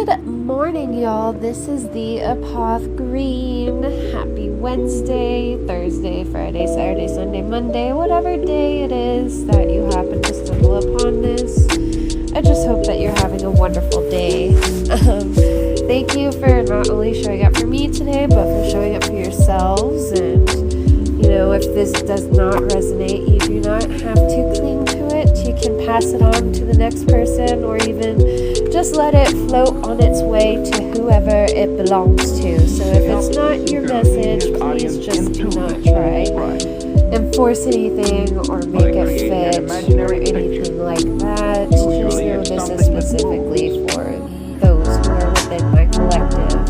Good morning, y'all. This is the Apoth Green. Happy Wednesday, Thursday, Friday, Saturday, Sunday, Monday, whatever day it is that you happen to stumble upon this. I just hope that you're having a wonderful day. Thank you for not only showing up for me today, but for showing up for yourselves. And, if this does not resonate, you do not have to cling to it. You can pass it on to the next person, or even just let it float on its way to whoever it belongs to. So if it's not your message, please just do not try and force anything or make it fit or anything like that. Just know this is specifically for those who are within my collective.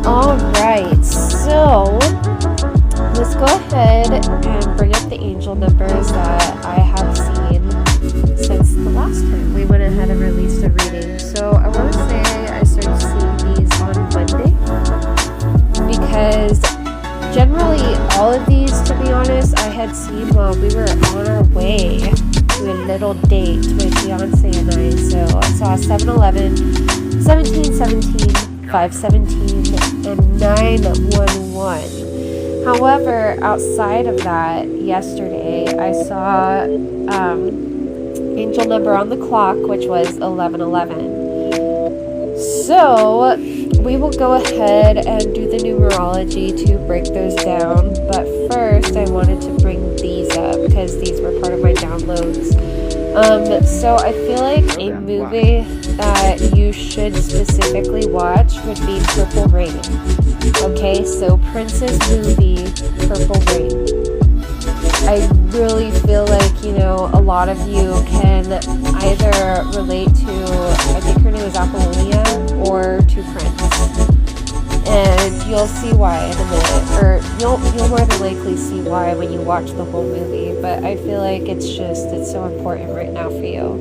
Alright, so let's go ahead and bring up the angel numbers that I have seen since the last time we went ahead and released a reading. So I want to say I started seeing these on Monday, because generally all of these, to be honest, I had seen while we were on our way to a little date, my fiance and I. So I saw 7-11, 17-17, 5-17, and 9-1-1. However, outside of that, yesterday I saw angel number on the clock, which was 11-11. So we will go ahead and do the numerology to break those down. But first, I wanted to bring these up because these were part of my downloads. So I feel like a movie that you should specifically watch would be Purple Rain. Okay, so Prince's movie, Purple Rain. I really feel like, a lot of you can either relate to, I think her name is Apollonia, or to Prince. And you'll see why in a minute, or you'll more than likely see why when you watch the whole movie. But I feel like it's so important right now for you.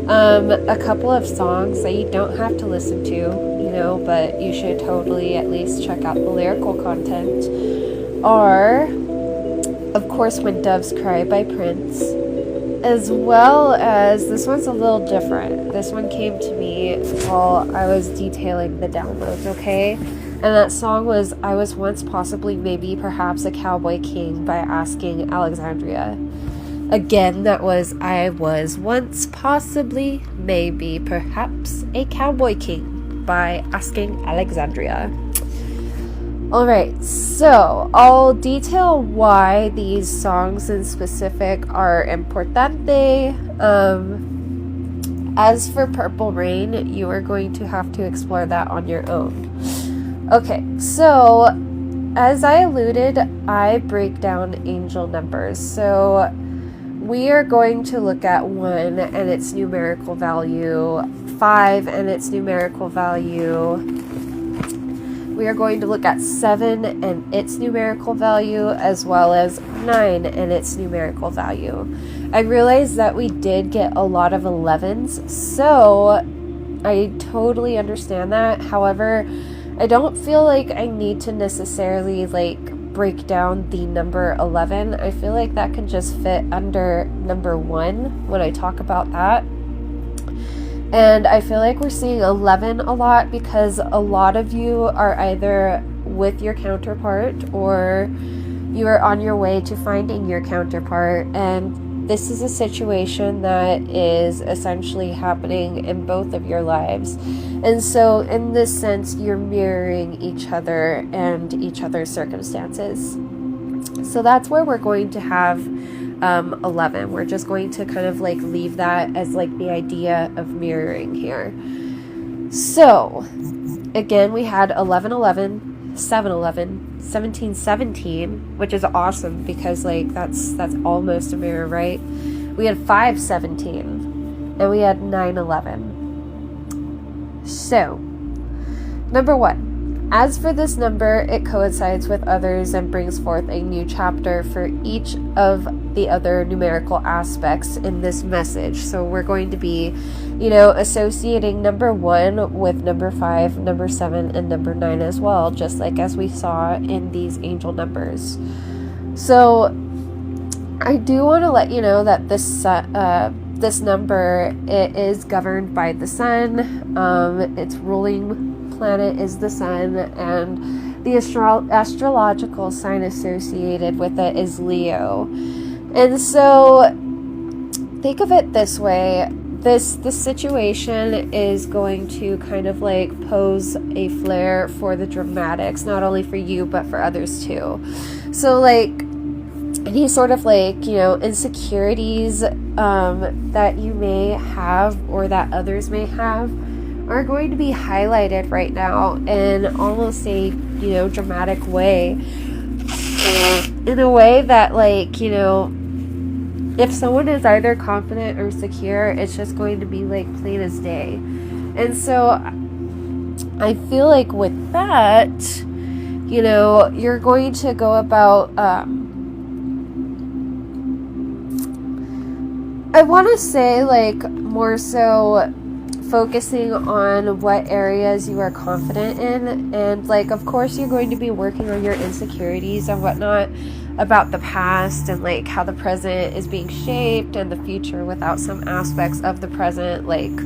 A couple of songs that you don't have to listen to, but you should totally at least check out the lyrical content are, of course, When Doves Cry by Prince, as well as, this one's a little different. This one came to me while I was detailing the downloads, okay? And that song was I Was Once Possibly Maybe Perhaps a Cowboy King by Asking Alexandria. Again, that was I Was Once Possibly Maybe Perhaps a Cowboy King by Asking Alexandria. Alright, so I'll detail why these songs in specific are importante. As for Purple Rain, you are going to have to explore that on your own. Okay, so as I alluded, I break down angel numbers. So we are going to look at 1 and its numerical value, 5 and its numerical value. We are going to look at 7 and its numerical value, as well as 9 and its numerical value. I realized that we did get a lot of 11s, so I totally understand that. However, I don't feel like I need to necessarily break down the number 11. I feel like that can just fit under number 1 when I talk about that. And I feel like we're seeing 11 a lot because a lot of you are either with your counterpart or you are on your way to finding your counterpart. And this is a situation that is essentially happening in both of your lives. And so in this sense, you're mirroring each other and each other's circumstances. So that's where we're going to have 11. We're just going to kind of leave that as the idea of mirroring here. So again, we had 11-11, 7-11, 17-17, which is awesome because that's almost a mirror, right? We had 5-17 and we had 9-11. So number 1. As for this number, it coincides with others and brings forth a new chapter for each of the other numerical aspects in this message. So we're going to be, associating number 1 with number 5, number 7, and number 9 as well, just as we saw in these angel numbers. So I do want to let you know that this this number, it is governed by the sun. Its ruling planet is the sun, and the astrological sign associated with it is Leo. And so think of it this way. This situation is going to kind of like pose a flare for the dramatics, not only for you, but for others too. So like any sort of like, you know, insecurities that you may have or that others may have are going to be highlighted right now in almost a, you know, dramatic way. In a way that, like, you know, if someone is either confident or secure, it's just going to be like plain as day. And so I feel like with that, you know, you're going to go about, I want to say like more so focusing on what areas you are confident in, and like of course you're going to be working on your insecurities and whatnot about the past and like how the present is being shaped and the future without some aspects of the present, like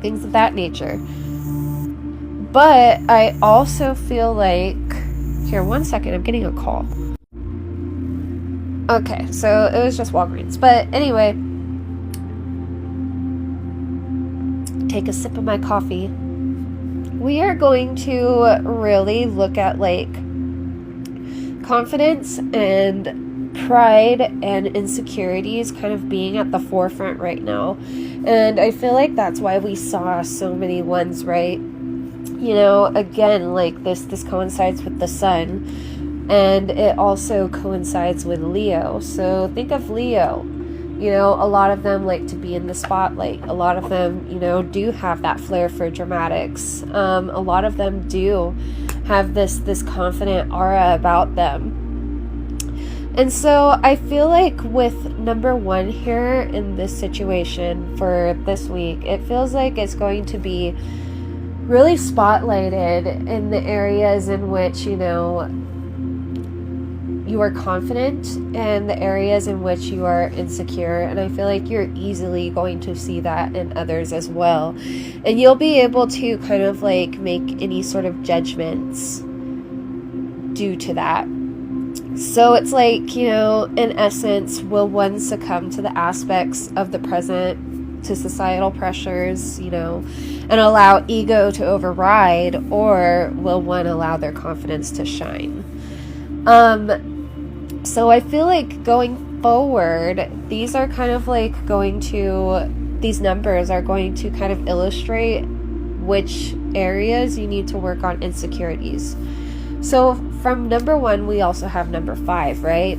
things of that nature. But I also feel like, here, 1 second, I'm getting a call. Okay, so it was just Walgreens, but anyway, take a sip of my coffee. We are going to really look at like confidence and pride and insecurities kind of being at the forefront right now. And I feel like that's why we saw so many ones, right? You know, again, like this coincides with the sun, and it also coincides with Leo. So think of Leo. You know, a lot of them like to be in the spotlight. A lot of them, you know, do have that flair for dramatics. A lot of them do have this confident aura about them. And so I feel like with number one here in this situation for this week, it feels like it's going to be really spotlighted in the areas in which, you know, you are confident and the areas in which you are insecure. And I feel like you're easily going to see that in others as well. And you'll be able to kind of like make any sort of judgments due to that. So it's like, you know, in essence, will one succumb to the aspects of the present, to societal pressures, you know, and allow ego to override, or will one allow their confidence to shine? So I feel like going forward, these are kind of like these numbers are going to kind of illustrate which areas you need to work on insecurities. So from number one, we also have number 5, right?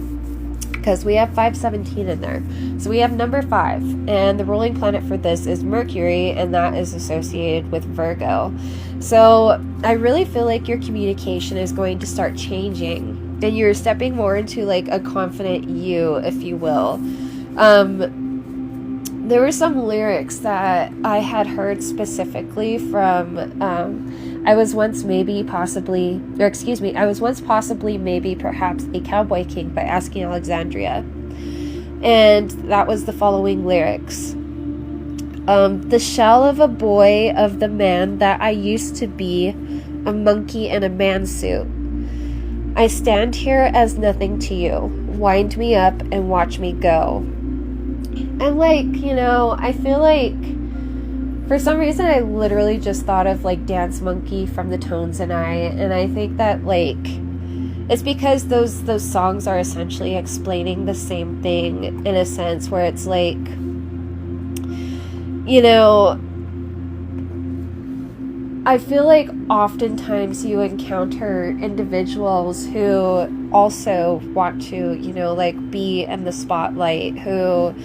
Because we have 517 in there. So we have number 5, and the ruling planet for this is Mercury, and that is associated with Virgo. So I really feel like your communication is going to start changing, and you're stepping more into like a confident you, if you will. There were some lyrics that I had heard specifically from, I was once possibly maybe perhaps a cowboy king by Asking Alexandria. And that was the following lyrics. The shell of a boy of the man that I used to be, a monkey in a man suit. I stand here as nothing to you. Wind me up and watch me go. And like, you know, I feel like for some reason I literally just thought of like Dance Monkey from the Tones and I think that like it's because those songs are essentially explaining the same thing in a sense, where it's like, you know, I feel like oftentimes you encounter individuals who also want to, you know, like be in the spotlight, who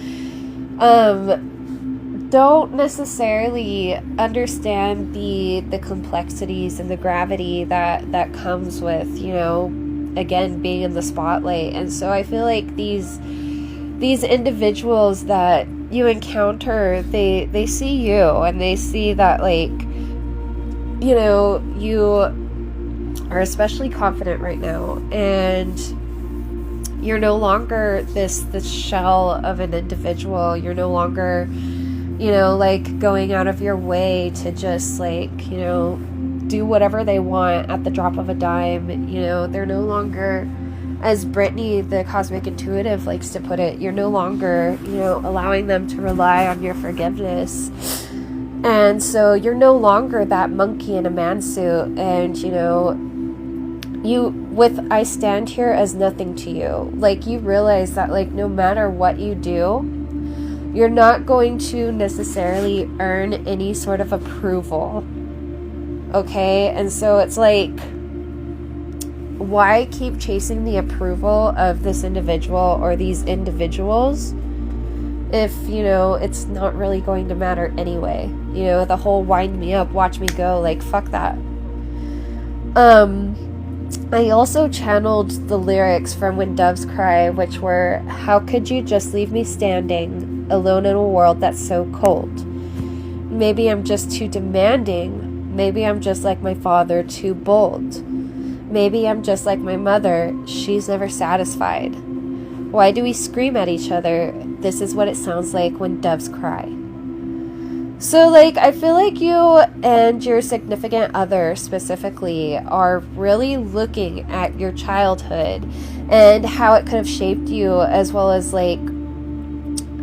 don't necessarily understand the complexities and the gravity that comes with, you know, again, being in the spotlight. And so I feel like these individuals that you encounter, they see you, and they see that, like, you know, you are especially confident right now, and You're no longer this shell of an individual. You're no longer, you know, like going out of your way to just like, you know, do whatever they want at the drop of a dime. You know, they're no longer, as Brittany, the cosmic intuitive, likes to put it, you're no longer, you know, allowing them to rely on your forgiveness. And so you're no longer that monkey in a man suit. And, you know, I stand here as nothing to you. Like, you realize that, like, no matter what you do, you're not going to necessarily earn any sort of approval. Okay? And so it's like, why keep chasing the approval of this individual or these individuals if, you know, it's not really going to matter anyway? You know, the whole wind me up, watch me go, like, fuck that. I also channeled the lyrics from When Doves Cry, which were, how could you just leave me standing alone in a world that's so cold? Maybe I'm just too demanding. Maybe I'm just like my father, too bold. Maybe I'm just like my mother, she's never satisfied. Why do we scream at each other? This is what it sounds like when doves cry. So, like, I feel like you and your significant other specifically are really looking at your childhood and how it could have shaped you, as well as, like,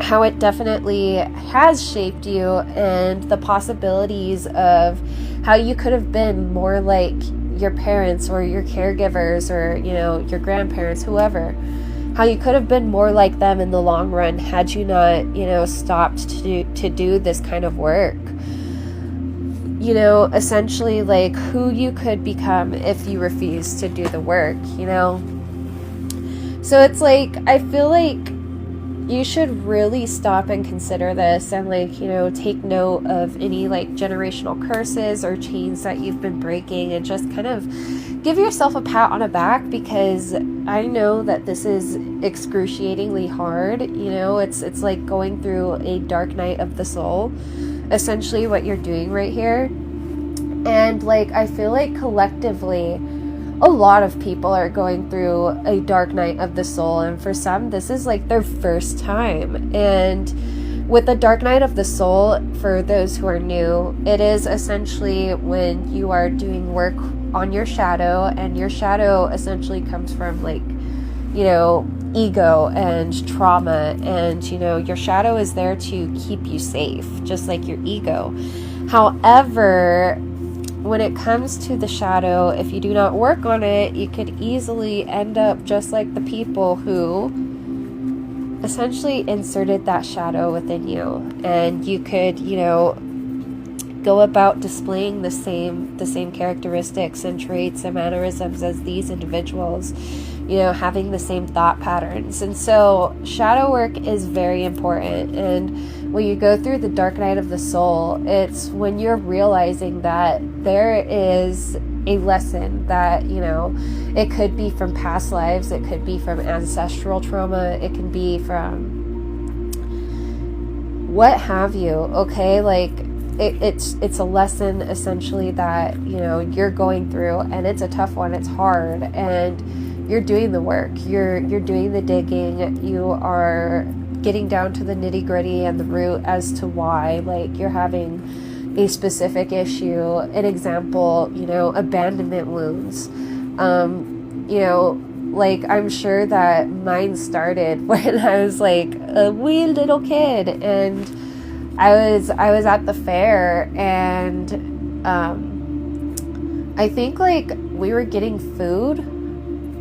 how it definitely has shaped you, and the possibilities of how you could have been more like your parents or your caregivers or, you know, your grandparents, whoever. How you could have been more like them in the long run had you not, you know, stopped to do this kind of work. You know, essentially, like, who you could become if you refuse to do the work, you know? So it's like, I feel like you should really stop and consider this and, like, you know, take note of any, like, generational curses or chains that you've been breaking, and just kind of give yourself a pat on the back, because I know that this is excruciatingly hard. You know, it's like going through a dark night of the soul, essentially what you're doing right here. And, like, I feel like collectively a lot of people are going through a dark night of the soul, and for some this is like their first time. And with the dark night of the soul, for those who are new, it is essentially when you are doing work on your shadow, and your shadow essentially comes from, like, you know, ego and trauma, and, you know, your shadow is there to keep you safe, just like your ego. However, when it comes to the shadow, if you do not work on it, you could easily end up just like the people who essentially inserted that shadow within you. And you could, you know, go about displaying the same characteristics and traits and mannerisms as these individuals, you know, having the same thought patterns. And so shadow work is very important. And when you go through the dark night of the soul, it's when you're realizing that there is a lesson that, you know, it could be from past lives, it could be from ancestral trauma, it can be from what have you, okay? Like, it's a lesson essentially that, you know, you're going through, and it's a tough one, it's hard, and you're doing the work, you're doing the digging, you are getting down to the nitty-gritty and the root as to why, like, you're having a specific issue. An example, you know, abandonment wounds. You know, like, I'm sure that mine started when I was like a wee little kid, and I was at the fair, and I think, like, we were getting food.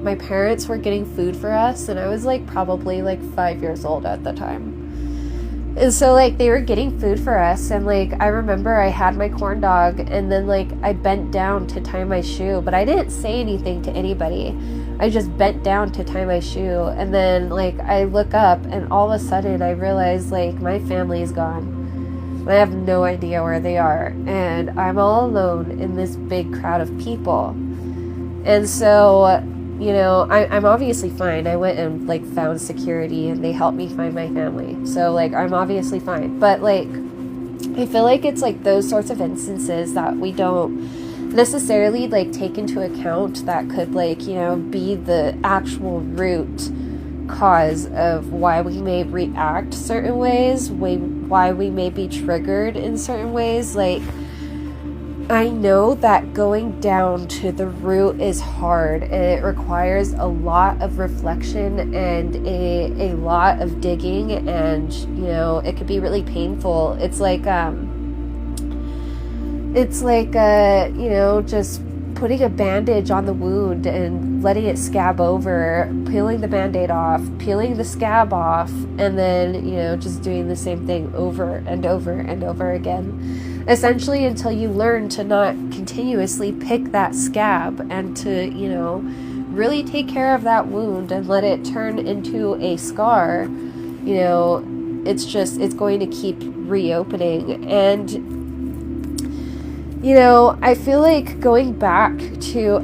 My parents were getting food for us, and I was, like, probably, like, 5 years old at the time. And so, like, they were getting food for us, and, like, I remember I had my corn dog, and then, like, I bent down to tie my shoe, but I didn't say anything to anybody. I just bent down to tie my shoe, and then, like, I look up, and all of a sudden I realize, like, my family is gone. I have no idea where they are, and I'm all alone in this big crowd of people. And so, you know, I'm obviously fine. I went and, like, found security, and they helped me find my family. So, like, I'm obviously fine. But, like, I feel like it's, like, those sorts of instances that we don't necessarily, like, take into account that could, like, you know, be the actual root cause of why we may react certain ways, why we may be triggered in certain ways. Like, I know that going down to the root is hard, and it requires a lot of reflection and a lot of digging, and it could be really painful. It's like just putting a bandage on the wound and letting it scab over, peeling the band-aid off, peeling the scab off, and then just doing the same thing over and over and over again, essentially until you learn to not continuously pick that scab, and to really take care of that wound and let it turn into a scar. It's going to keep reopening. And I feel like going back to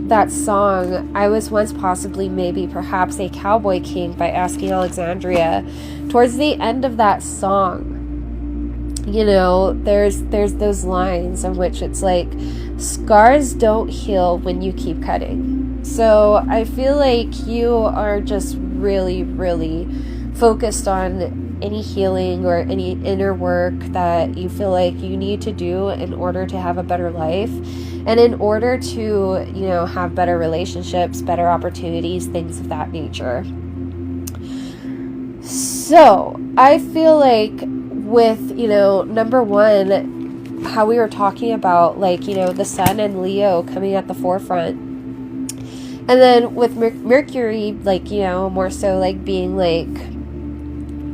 that song, I Was Once Possibly Maybe Perhaps a Cowboy King by Asking Alexandria, towards the end of that song, there's those lines in which it's like, scars don't heal when you keep cutting. So I feel like you are just really, really focused on any healing or any inner work that you feel like you need to do in order to have a better life, and in order to have better relationships, better opportunities, things of that nature. So I feel like with number one, how we were talking about, like, the sun and Leo coming at the forefront, and then with Mercury, like, more so like being like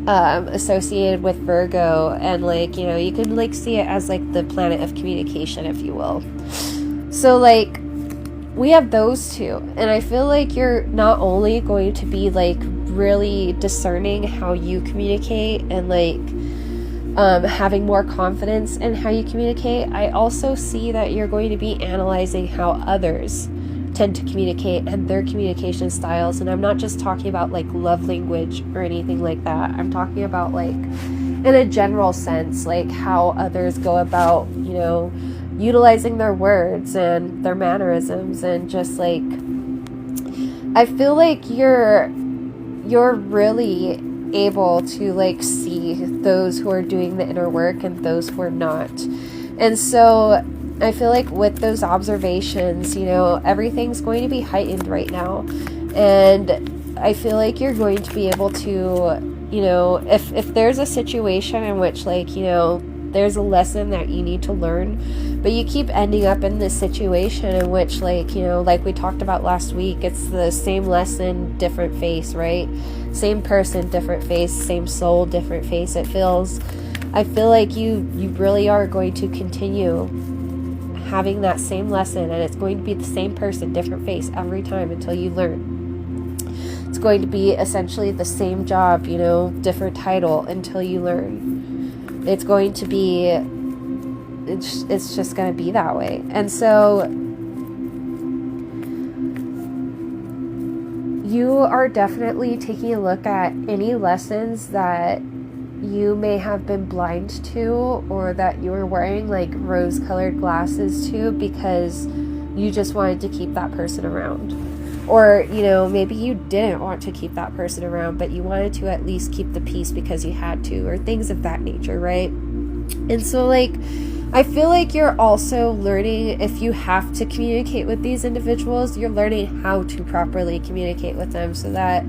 associated with Virgo, and like you can like see it as like the planet of communication, if you will. So like we have those two, and I feel like you're not only going to be like really discerning how you communicate and like having more confidence in how you communicate, I also see that you're going to be analyzing how others tend to communicate and their communication styles. And I'm not just talking about like love language or anything like that. I'm talking about like in a general sense, like how others go about utilizing their words and their mannerisms, and just like I feel like you're really able to like see those who are doing the inner work and those who are not. And so I feel like with those observations, everything's going to be heightened right now. And I feel like you're going to be able to, if there's a situation in which like, there's a lesson that you need to learn, but you keep ending up in this situation in which like, like we talked about last week, it's the same lesson, different face, right? Same person, different face, same soul, different face. I feel like you really are going to continue having that same lesson, and it's going to be the same person, different face every time until you learn. It's going to be essentially the same job, different title until you learn. It's going to be, it's just going to be that way. And so you are definitely taking a look at any lessons that you may have been blind to, or that you were wearing like rose-colored glasses to because you just wanted to keep that person around. Or, maybe you didn't want to keep that person around, but you wanted to at least keep the peace because you had to, or things of that nature, right? And so like I feel like you're also learning, if you have to communicate with these individuals, you're learning how to properly communicate with them so that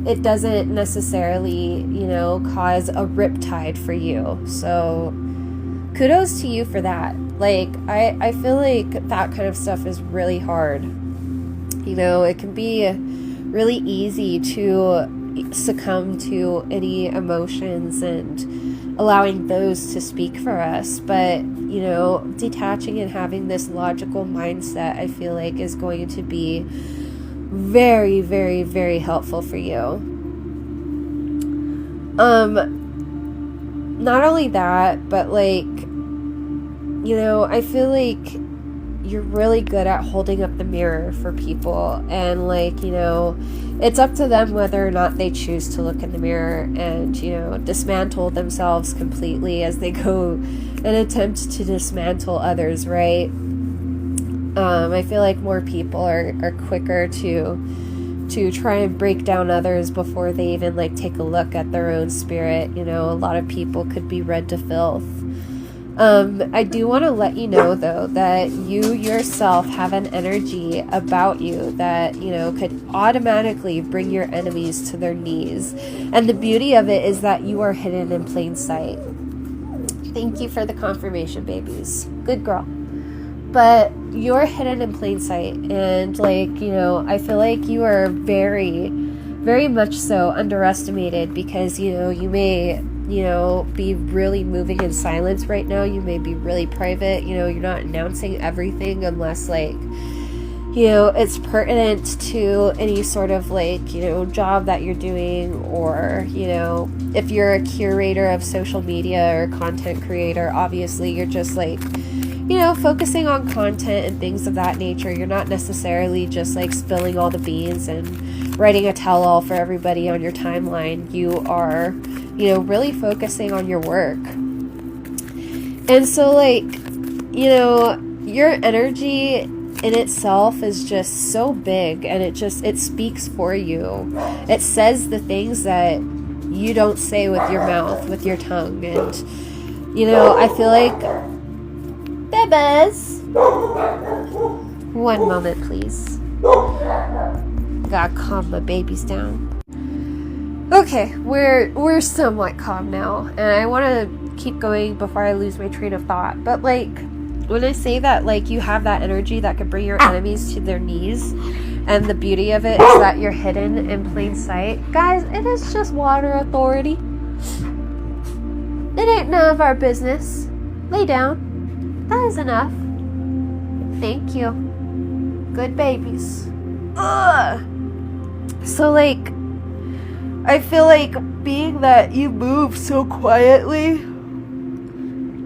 it doesn't necessarily, cause a riptide for you. So kudos to you for that. Like, I feel like that kind of stuff is really hard. It can be really easy to succumb to any emotions and allowing those to speak for us. But, detaching and having this logical mindset, I feel like is going to be very, very, very helpful for you. Not only that, but like, I feel like you're really good at holding up the mirror for people, and like, it's up to them whether or not they choose to look in the mirror and, dismantle themselves completely as they go and attempt to dismantle others, right? I feel like more people are quicker to to try and break down others before they even like take a look at their own spirit. You know, a lot of people could be read to filth. I do want to let you know, though, that you yourself have an energy about you that, you know, could automatically bring your enemies to their knees. And the beauty of it is that you are hidden in plain sight. Thank you for the confirmation, babies. Good girl. But you're hidden in plain sight. And, like, you know, I feel like you are very, very much so underestimated because, you know, you may, you know, be really moving in silence right now. You may be really private. You know, you're not announcing everything unless, like, you know, it's pertinent to any sort of, like, you know, job that you're doing, or, you know, if you're a curator of social media or content creator, obviously you're just, like, you know, focusing on content and things of that nature. You're not necessarily just, like, spilling all the beans and writing a tell-all for everybody on your timeline. You are, you know, really focusing on your work. And so, like, you know, your energy in itself is just so big, and it speaks for you. It says the things that you don't say with your mouth, with your tongue. And, you know, I feel like, Bebes, one moment, please. Gotta calm my babies down. Okay, we're somewhat calm now, and I want to keep going before I lose my train of thought. But, like, when I say that, like, you have that energy that could bring your enemies to their knees, and the beauty of it is that you're hidden in plain sight. Guys, it is just water authority. It ain't none of our business. Lay down. That is enough. Thank you. Good babies. Ugh. So, like, I feel like being that you move so quietly,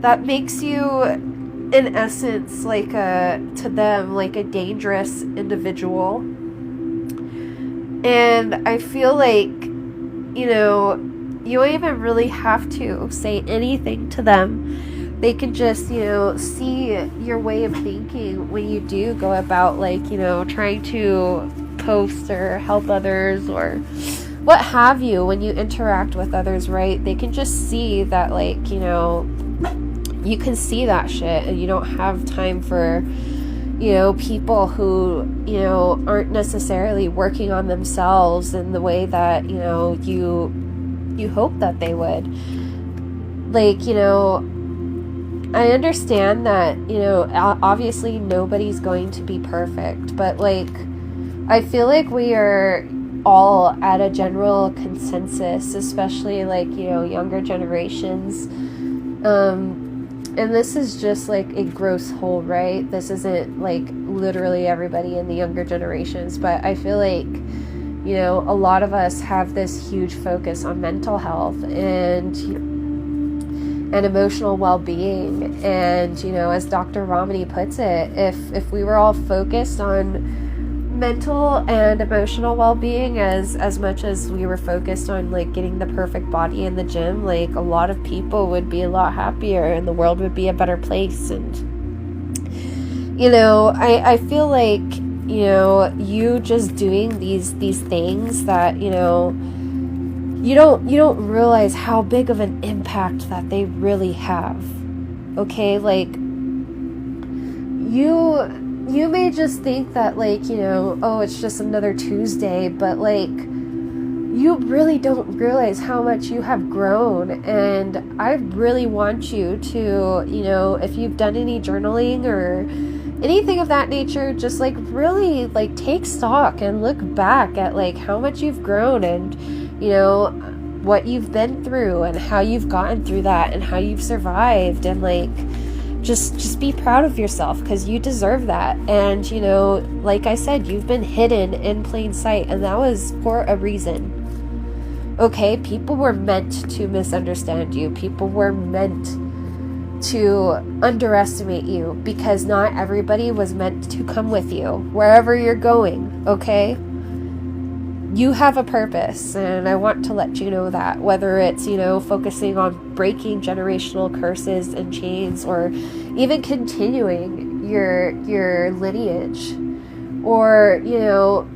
that makes you, in essence, like to them, like a dangerous individual. And I feel like, you know, you don't even really have to say anything to them. They can just, you know, see your way of thinking when you do go about, like, you know, trying to post or help others or what have you. When you interact with others, right, they can just see that, like, you know, you can see that shit, and you don't have time for, you know, people who, you know, aren't necessarily working on themselves in the way that, you know, you hope that they would. Like, you know, I understand that, you know, obviously nobody's going to be perfect, but, like, I feel like we are all at a general consensus, especially, like, you know, younger generations. And this is just, like, a gross whole, right? This isn't, like, literally everybody in the younger generations, but I feel like, you know, a lot of us have this huge focus on mental health and emotional well-being. And, you know, as Dr. Ramani puts it, if we were all focused on mental and emotional well-being as much as we were focused on, like, getting the perfect body in the gym, like, a lot of people would be a lot happier and the world would be a better place. And, you know, I feel like, you know, you just doing these things that, you know, you don't realize how big of an impact that they really have. Okay, like, you may just think that, like, you know, oh, it's just another Tuesday, but, like, you really don't realize how much you have grown. And I really want you to, you know, if you've done any journaling or anything of that nature, just, like, really, like, take stock and look back at, like, how much you've grown and, you know, what you've been through and how you've gotten through that and how you've survived. And, like, just be proud of yourself, because you deserve that. And, you know, like I said, you've been hidden in plain sight, and that was for a reason. Okay, people were meant to misunderstand you. People were meant to underestimate you, because not everybody was meant to come with you wherever you're going. Okay, you have a purpose, and I want to let you know that, whether it's, you know, focusing on breaking generational curses and chains, or even continuing your lineage, or, you know,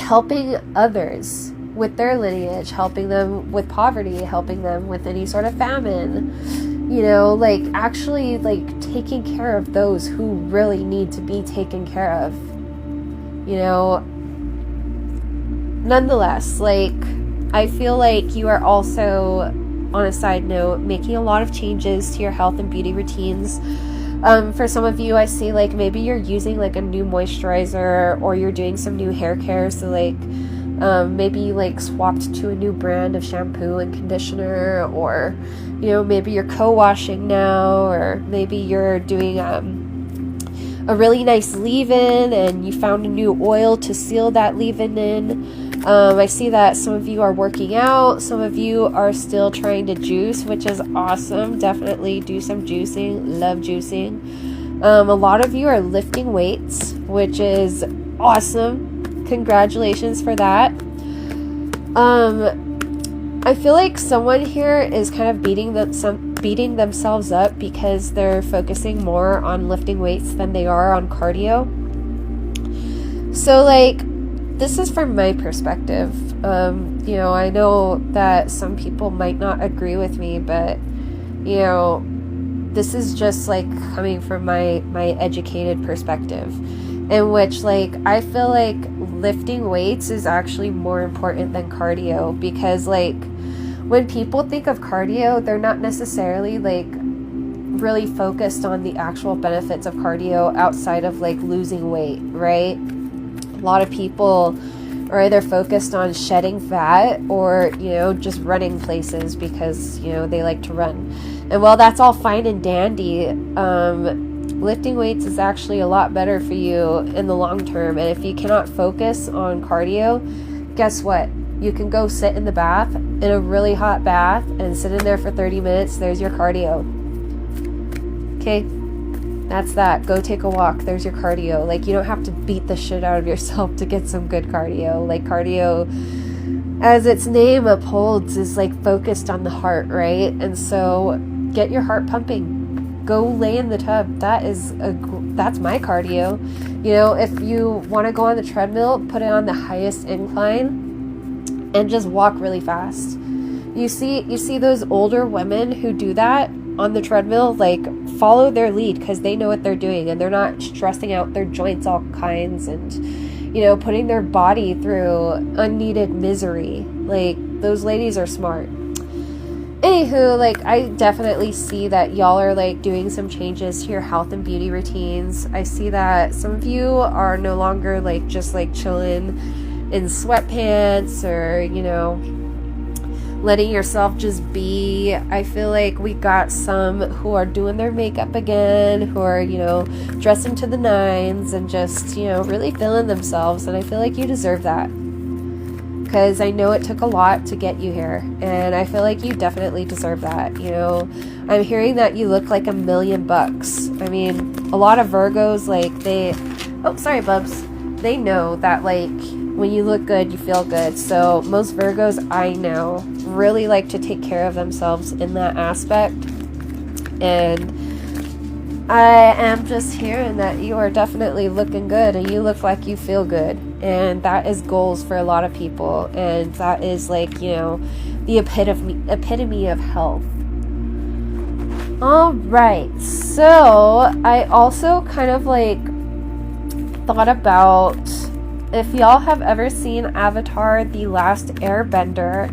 helping others with their lineage, helping them with poverty, helping them with any sort of famine, you know, like actually like taking care of those who really need to be taken care of, you know. Nonetheless, like, I feel like you are also, on a side note, making a lot of changes to your health and beauty routines. For some of you, I see like maybe you're using like a new moisturizer, or you're doing some new hair care. So like maybe you like swapped to a new brand of shampoo and conditioner, or you know, maybe you're co-washing now, or maybe you're doing a really nice leave-in and you found a new oil to seal that leave-in in. I see that some of you are working out, some of you are still trying to juice, which is awesome. Definitely do some juicing. Love juicing. A lot of you are lifting weights, which is awesome. Congratulations for that. I feel like someone here is kind of beating themselves up because they're focusing more on lifting weights than they are on cardio. So like, this is from my perspective. You know, I know that some people might not agree with me, but you know, this is just like coming from my educated perspective, in which like I feel like lifting weights is actually more important than cardio, because like when people think of cardio, they're not necessarily like really focused on the actual benefits of cardio outside of like losing weight, right? A lot of people are either focused on shedding fat, or you know, just running places because you know they like to run. And while that's all fine and dandy, lifting weights is actually a lot better for you in the long term. And if you cannot focus on cardio, guess what? You can go sit in the bath, in a really hot bath, and sit in there for 30 minutes. There's your cardio. Okay, that's that. Go take a walk. There's your cardio. Like, you don't have to beat the shit out of yourself to get some good cardio. Like, cardio, as its name upholds, is like focused on the heart, right? And so get your heart pumping. Go lay in the tub. That's my cardio. You know, if you want to go on the treadmill, put it on the highest incline and just walk really fast. You see those older women who do that on the treadmill, like, follow their lead because they know what they're doing and they're not stressing out their joints all kinds and, you know, putting their body through unneeded misery. Like, those ladies are smart. Anywho, like, I definitely see that y'all are like doing some changes to your health and beauty routines. I see that some of you are no longer like just like chilling in sweatpants, or you know, letting yourself just be. I feel like we got some who are doing their makeup again, who are, you know, dressing to the nines and just, you know, really feeling themselves. And I feel like you deserve that, because I know it took a lot to get you here, and I feel like you definitely deserve that. You know, I'm hearing that you look like $1,000,000. I mean, a lot of Virgos, like, they know that, like, when you look good, you feel good. So most Virgos I know really like to take care of themselves in that aspect. And I am just hearing that you are definitely looking good and you look like you feel good. And that is goals for a lot of people. And that is like, you know, the epitome of health. All right. So I also kind of like thought about, if y'all have ever seen Avatar: The Last Airbender,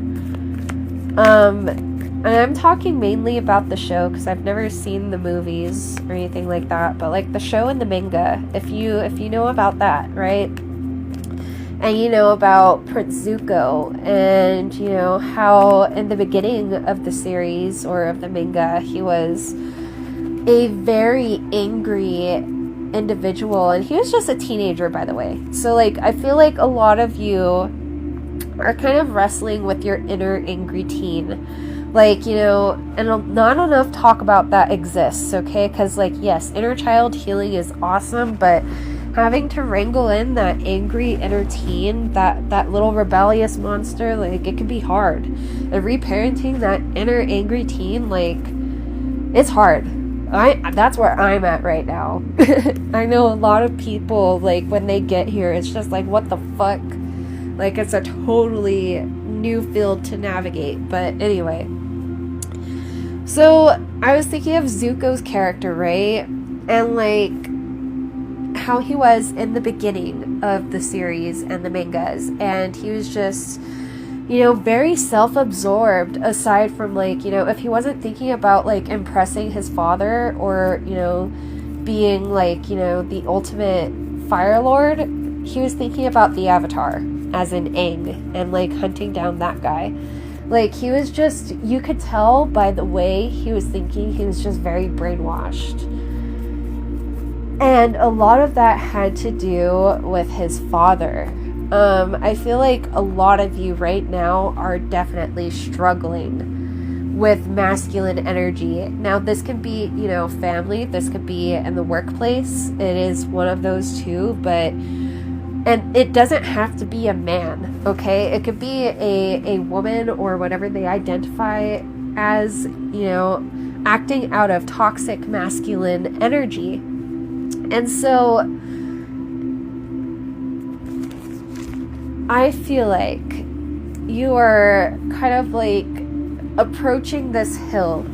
and I'm talking mainly about the show because I've never seen the movies or anything like that, but like the show and the manga, if you know about that, right? And you know about Prince Zuko, and you know how in the beginning of the series or of the manga, he was a very angry individual, and he was just a teenager, by the way. So like, I feel like a lot of you are kind of wrestling with your inner angry teen, like, you know, and not enough talk about that exists, okay? Because like, yes, inner child healing is awesome, but having to wrangle in that angry inner teen, that little rebellious monster, like, it can be hard. And reparenting that inner angry teen, like, it's hard. That's where I'm at right now. I know a lot of people, like, when they get here, it's just like, what the fuck? Like, it's a totally new field to navigate. But anyway, so I was thinking of Zuko's character, right? And like how he was in the beginning of the series and the mangas, and he was just, very self-absorbed, aside from like, if he wasn't thinking about like impressing his father or, being like, the ultimate Fire Lord, he was thinking about the Avatar, as in Aang, and like hunting down that guy. Like, he was just, you could tell by the way he was thinking, he was just very brainwashed. And a lot of that had to do with his father. I feel like a lot of you right now are definitely struggling with masculine energy. Now, this can be, family, this could be in the workplace. It is one of those two, and it doesn't have to be a man, okay? It could be a woman or whatever they identify as, acting out of toxic masculine energy. And so I feel like you are kind of like approaching this hill.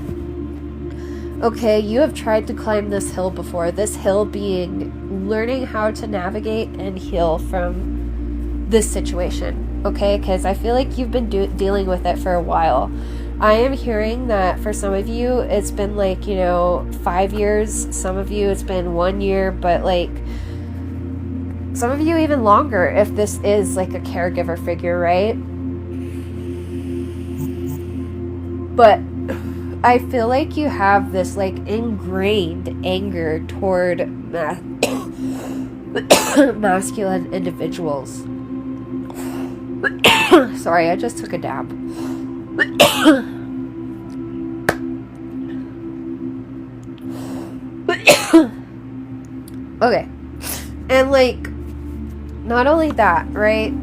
Okay, you have tried to climb this hill before. This hill being learning how to navigate and heal from this situation. Okay, because I feel like you've been dealing with it for a while. I am hearing that for some of you, it's been like, 5 years. Some of you, it's been 1 year, but like some of you even longer if this is like a caregiver figure, right? But I feel like you have this like ingrained anger toward masculine individuals. Sorry, I just took a dab. Okay. And like, not only that, right?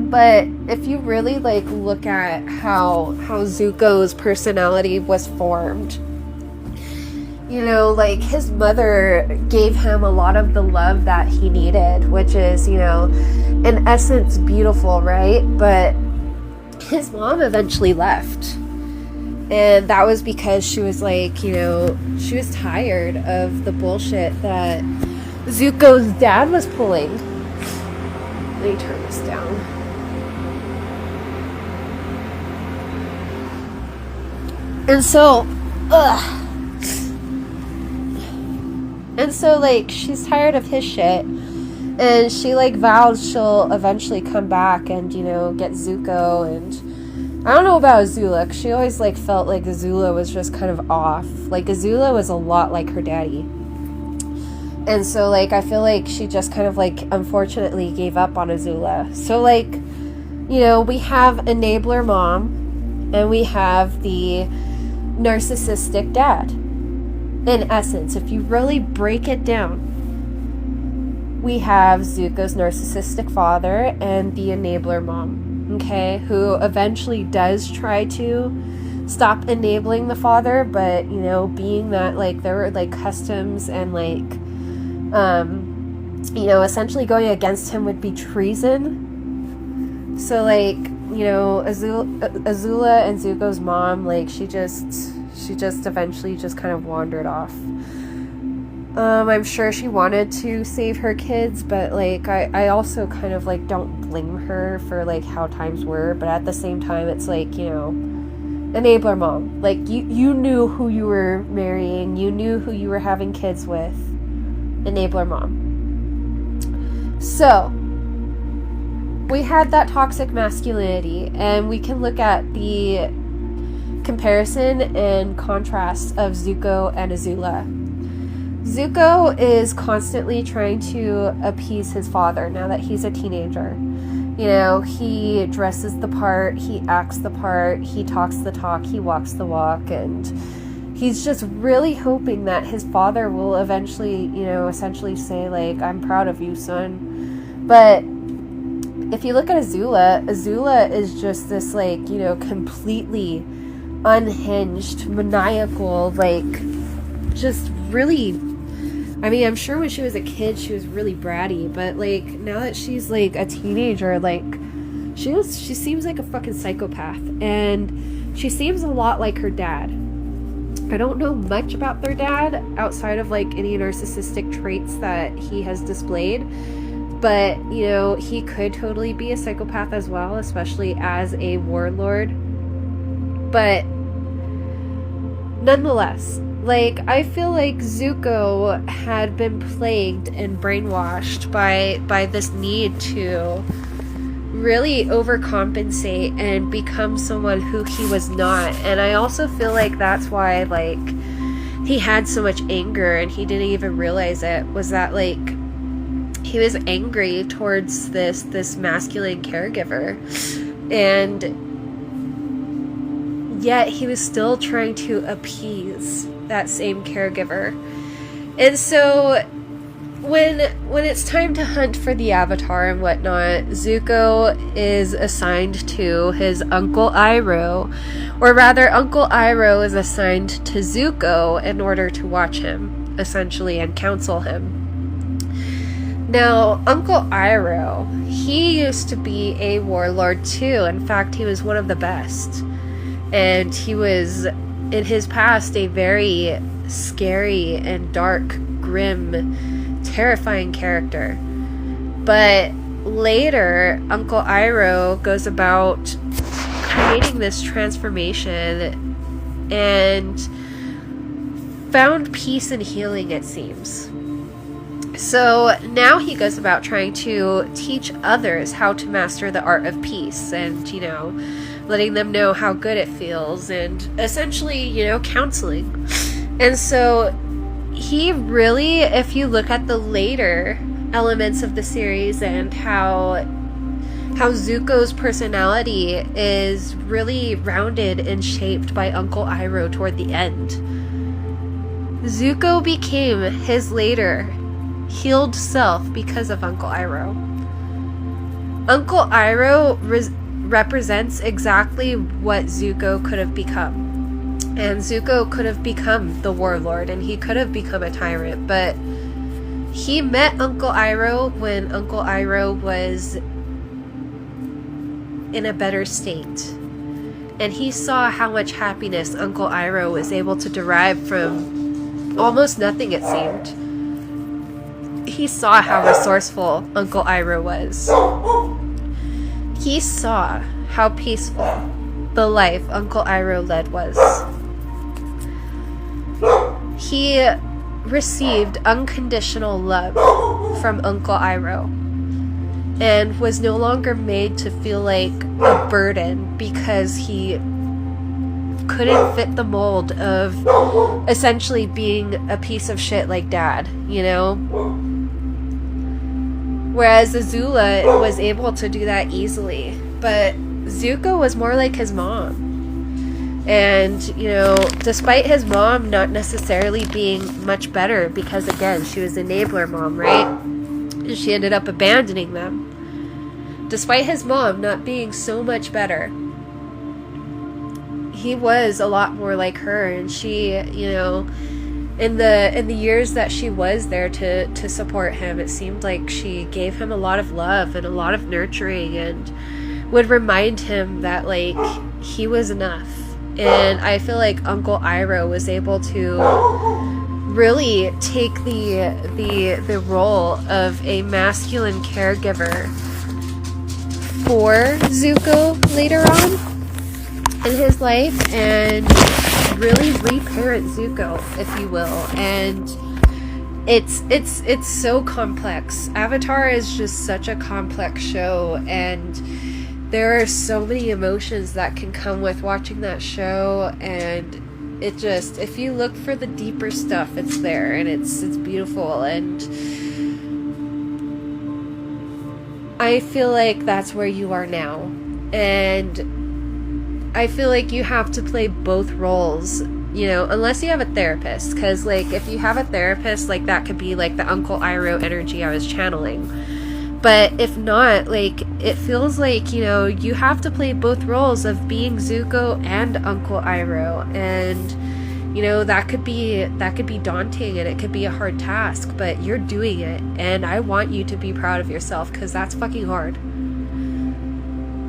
But if you really like look at how Zuko's personality was formed, like his mother gave him a lot of the love that he needed, which is, in essence beautiful, right? But his mom eventually left. And that was because she was like, she was tired of the bullshit that Zuko's dad was pulling. Let me turn this down. And so, like, she's tired of his shit. And she, like, vows she'll eventually come back and, get Zuko. And I don't know about Azula, 'cause she always, like, felt like Azula was just kind of off. Like, Azula was a lot like her daddy. And so, like, I feel like she just kind of, like, unfortunately gave up on Azula. So, like, we have enabler mom, and we have the narcissistic dad. In essence, if you really break it down, we have Zuko's narcissistic father and the enabler mom, okay, who eventually does try to stop enabling the father, but, being that, like, there were, like, customs and, like, essentially going against him would be treason. So, like, Azula and Zuko's mom, like, she just eventually just kind of wandered off. I'm sure she wanted to save her kids, but, like, I also kind of, like, don't blame her for, like, how times were, but at the same time, it's like, enabler mom. Like, you knew who you were marrying, you knew who you were having kids with. Enabler mom. So, we had that toxic masculinity, and we can look at the comparison and contrast of Zuko and Azula. Zuko is constantly trying to appease his father now that he's a teenager. He dresses the part, he acts the part, he talks the talk, he walks the walk, and he's just really hoping that his father will eventually, essentially say, like, I'm proud of you, son. But if you look at Azula is just this, like, completely unhinged, maniacal, like, just really, I mean, I'm sure when she was a kid she was really bratty, but, like, now that she's, like, a teenager, like, She seems like a fucking psychopath, and she seems a lot like her dad. I don't know much about their dad outside of like any narcissistic traits that he has displayed, but you know, he could totally be a psychopath as well, especially as a warlord. But nonetheless, like, I feel like Zuko had been plagued and brainwashed by this need to really overcompensate and become someone who he was not. And I also feel like that's why, like, he had so much anger and he didn't even realize it, was that, like, he was angry towards this masculine caregiver, and yet he was still trying to appease that same caregiver. And so when it's time to hunt for the Avatar and whatnot, Zuko is assigned to his Uncle Iroh, or rather Uncle Iroh is assigned to Zuko in order to watch him, essentially, and counsel him. Now, Uncle Iroh, he used to be a warlord too. In fact, he was one of the best. And he was, in his past, a very scary and dark, grim, terrifying character. But later, Uncle Iroh goes about creating this transformation and found peace and healing, it seems. So now he goes about trying to teach others how to master the art of peace, and, you know, letting them know how good it feels, and essentially, you know, counseling. And so he really, if you look at the later elements of the series and how Zuko's personality is really rounded and shaped by Uncle Iroh toward the end, Zuko became his later healed self because of Uncle Iroh. Uncle Iroh represents exactly what Zuko could have become. And Zuko could have become the warlord, and he could have become a tyrant, but he met Uncle Iroh when Uncle Iroh was in a better state. And he saw how much happiness Uncle Iroh was able to derive from almost nothing, it seemed. He saw how resourceful Uncle Iroh was. He saw how peaceful the life Uncle Iroh led was. He received unconditional love from Uncle Iroh and was no longer made to feel like a burden because he couldn't fit the mold of essentially being a piece of shit like Dad, you know? Whereas Azula was able to do that easily. But Zuko was more like his mom. And, you know, despite his mom not necessarily being much better, because again, she was an enabler mom, right? And she ended up abandoning them. Despite his mom not being so much better, he was a lot more like her, and she, you know, in the years that she was there to support him, it seemed like she gave him a lot of love and a lot of nurturing, and would remind him that, like, he was enough. And I feel like Uncle Iroh was able to really take the role of a masculine caregiver for Zuko later on in his life, and really reparent Zuko, if you will. And it's so complex. Avatar is just such a complex show, and there are so many emotions that can come with watching that show, and it just, if you look for the deeper stuff, it's there, and it's beautiful. And I feel like that's where you are now, and I feel like you have to play both roles, you know, unless you have a therapist, because, like, if you have a therapist, like, that could be, like, the Uncle Iroh energy I was channeling. But if not, like, it feels like, you know, you have to play both roles of being Zuko and Uncle Iroh, and, you know, that could be daunting, and it could be a hard task, but you're doing it, and I want you to be proud of yourself, because that's fucking hard.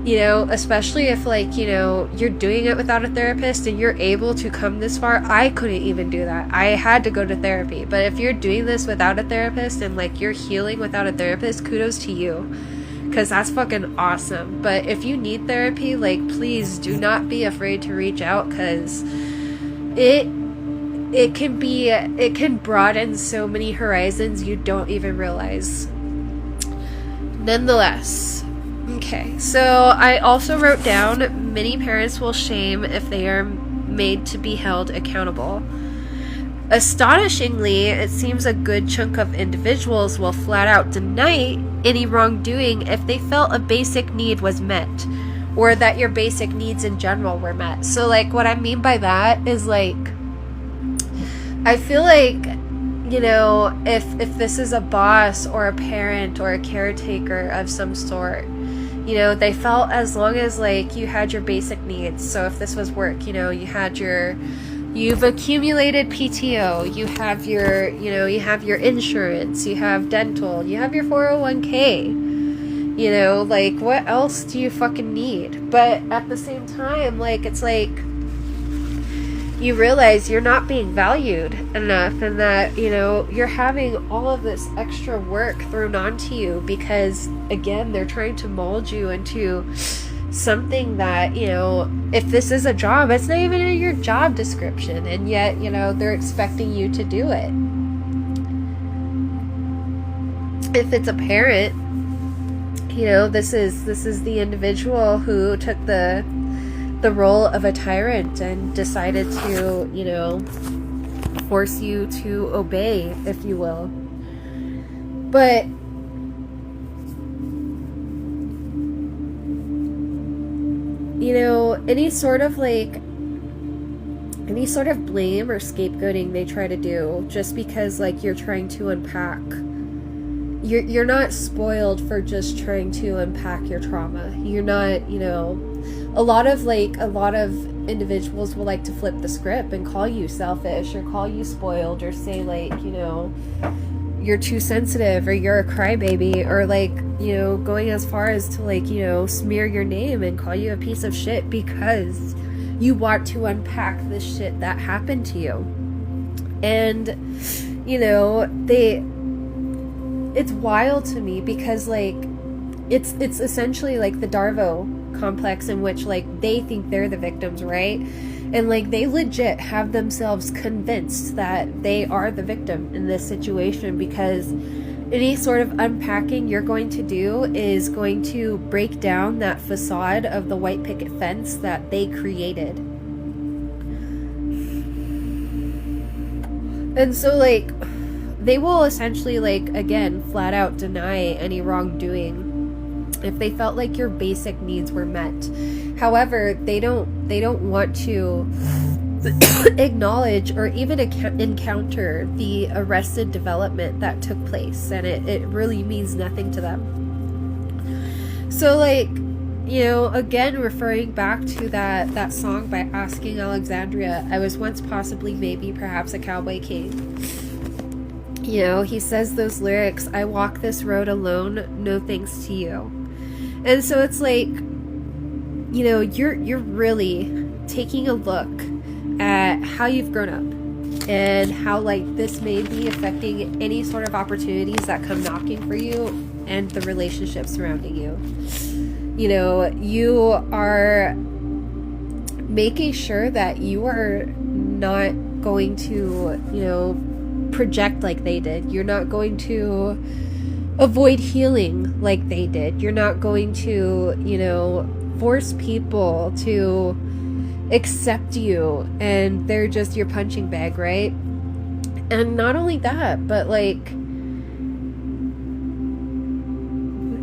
You know, especially if, like, you know, you're doing it without a therapist and you're able to come this far. I couldn't even do that. I had to go to therapy. But if you're doing this without a therapist and, like, you're healing without a therapist, kudos to you. Because that's fucking awesome. But if you need therapy, like, please do not be afraid to reach out, because it can broaden so many horizons you don't even realize. Nonetheless, okay, so I also wrote down, many parents will shame if they are made to be held accountable. Astonishingly, it seems a good chunk of individuals will flat out deny any wrongdoing if they felt a basic need was met, or that your basic needs in general were met. So, like, what I mean by that is, like, I feel like, you know, if this is a boss or a parent or a caretaker of some sort, you know, they felt as long as, like, you had your basic needs. So if this was work, you know, you've accumulated PTO, you have your, you know, you have your insurance, you have dental, you have your 401k, you know, like, what else do you fucking need? But at the same time, like, it's like, you realize you're not being valued enough, and that, you know, you're having all of this extra work thrown onto you because, again, they're trying to mold you into something that, you know, if this is a job, it's not even in your job description, and yet, you know, they're expecting you to do it. If it's a parent, you know, this is the individual who took the role of a tyrant and decided to, you know, force you to obey, if you will. But you know, any sort of blame or scapegoating they try to do just because, like, you're trying to unpack, you're not spoiled for just trying to unpack your trauma. You're not, you know, a lot of individuals will like to flip the script and call you selfish or call you spoiled or say, like, you know, you're too sensitive or you're a crybaby, or, like, you know, going as far as to, like, you know, smear your name and call you a piece of shit because you want to unpack the shit that happened to you. And, you know, it's wild to me because, like, it's essentially like the Darvo complex, in which, like, they think they're the victims, right? And, like, they legit have themselves convinced that they are the victim in this situation, because any sort of unpacking you're going to do is going to break down that facade of the white picket fence that they created. And so, like, they will essentially, like, again, flat out deny any wrongdoing if they felt like your basic needs were met. However, they don't want to acknowledge or even encounter the arrested development that took place, and it really means nothing to them. So, like, you know, again, referring back to that song by Asking Alexandria, I was once possibly, maybe, perhaps a cowboy king. You know, he says those lyrics, I walk this road alone, no thanks to you. And so it's like, you know, you're really taking a look at how you've grown up and how, like, this may be affecting any sort of opportunities that come knocking for you and the relationships surrounding you. You know, you are making sure that you are not going to, you know, project like they did. You're not going to avoid healing like they did. You're not going to, you know, force people to accept you and they're just your punching bag, right? And not only that, but, like,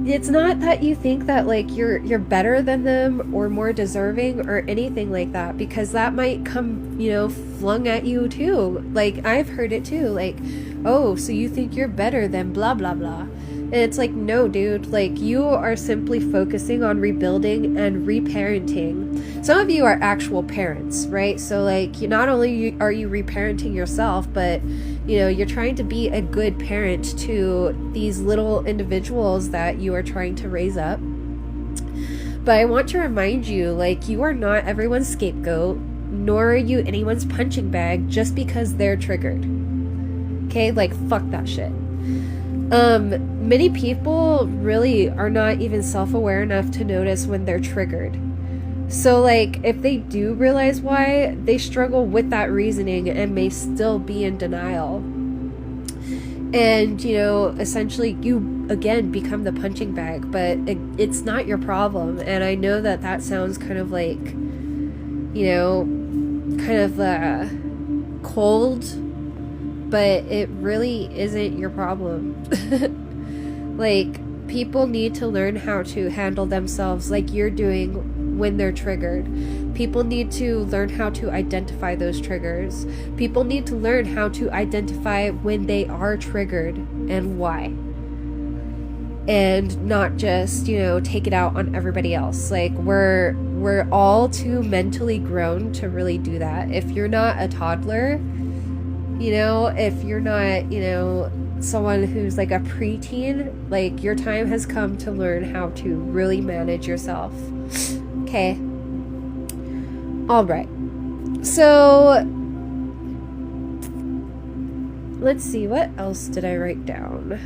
it's not that you think that, like, you're better than them or more deserving or anything like that, because that might come, you know, flung at you too. Like, I've heard it too, like, oh, so you think you're better than blah blah blah. And it's like, no, dude, like, you are simply focusing on rebuilding and reparenting. Some of you are actual parents, right? So, like, not only are you reparenting yourself, but, you know, you're trying to be a good parent to these little individuals that you are trying to raise up. But I want to remind you, like, you are not everyone's scapegoat, nor are you anyone's punching bag just because they're triggered. Okay, like, fuck that shit. Many people really are not even self-aware enough to notice when they're triggered. So, like, if they do realize why, they struggle with that reasoning and may still be in denial. And, you know, essentially you, again, become the punching bag, but it's not your problem. And I know that that sounds kind of like, you know, kind of cold, but it really isn't your problem. Like, people need to learn how to handle themselves like you're doing when they're triggered. People need to learn how to identify those triggers. People need to learn how to identify when they are triggered and why. And not just, you know, take it out on everybody else. Like, we're all too mentally grown to really do that. If you're not a toddler, you know, if you're not, you know, someone who's like a preteen, like, your time has come to learn how to really manage yourself. Okay. All right. So let's see, what else did I write down?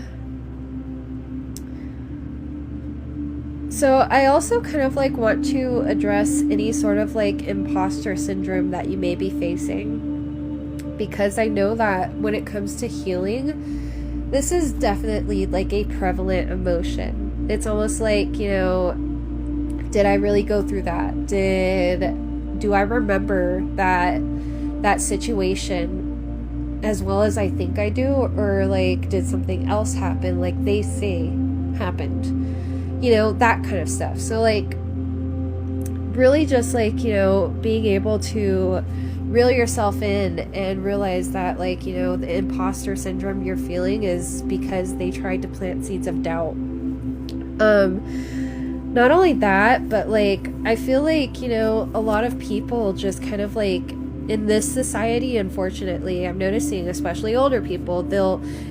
So I also kind of like want to address any sort of like imposter syndrome that you may be facing, because I know that when it comes to healing, this is definitely like a prevalent emotion. It's almost like, you know, did I really go through that? Do I remember that situation as well as I think I do? Or like, did something else happen like they say happened? You know, that kind of stuff. So like, really just like, you know, being able to reel yourself in and realize that, like, you know, the imposter syndrome you're feeling is because they tried to plant seeds of doubt. Not only that, but like, I feel like, you know, a lot of people just kind of like, in this society, unfortunately, I'm noticing, especially older people,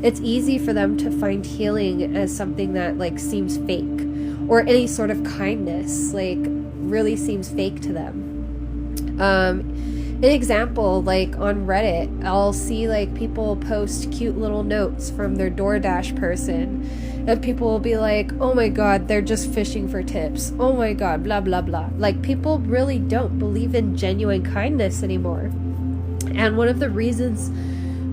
it's easy for them to find healing as something that like seems fake, or any sort of kindness like really seems fake to them. An example, like on Reddit, I'll see like people post cute little notes from their DoorDash person, and people will be like, oh my god, they're just fishing for tips. Oh my god, blah, blah, blah. Like, people really don't believe in genuine kindness anymore. And one of the reasons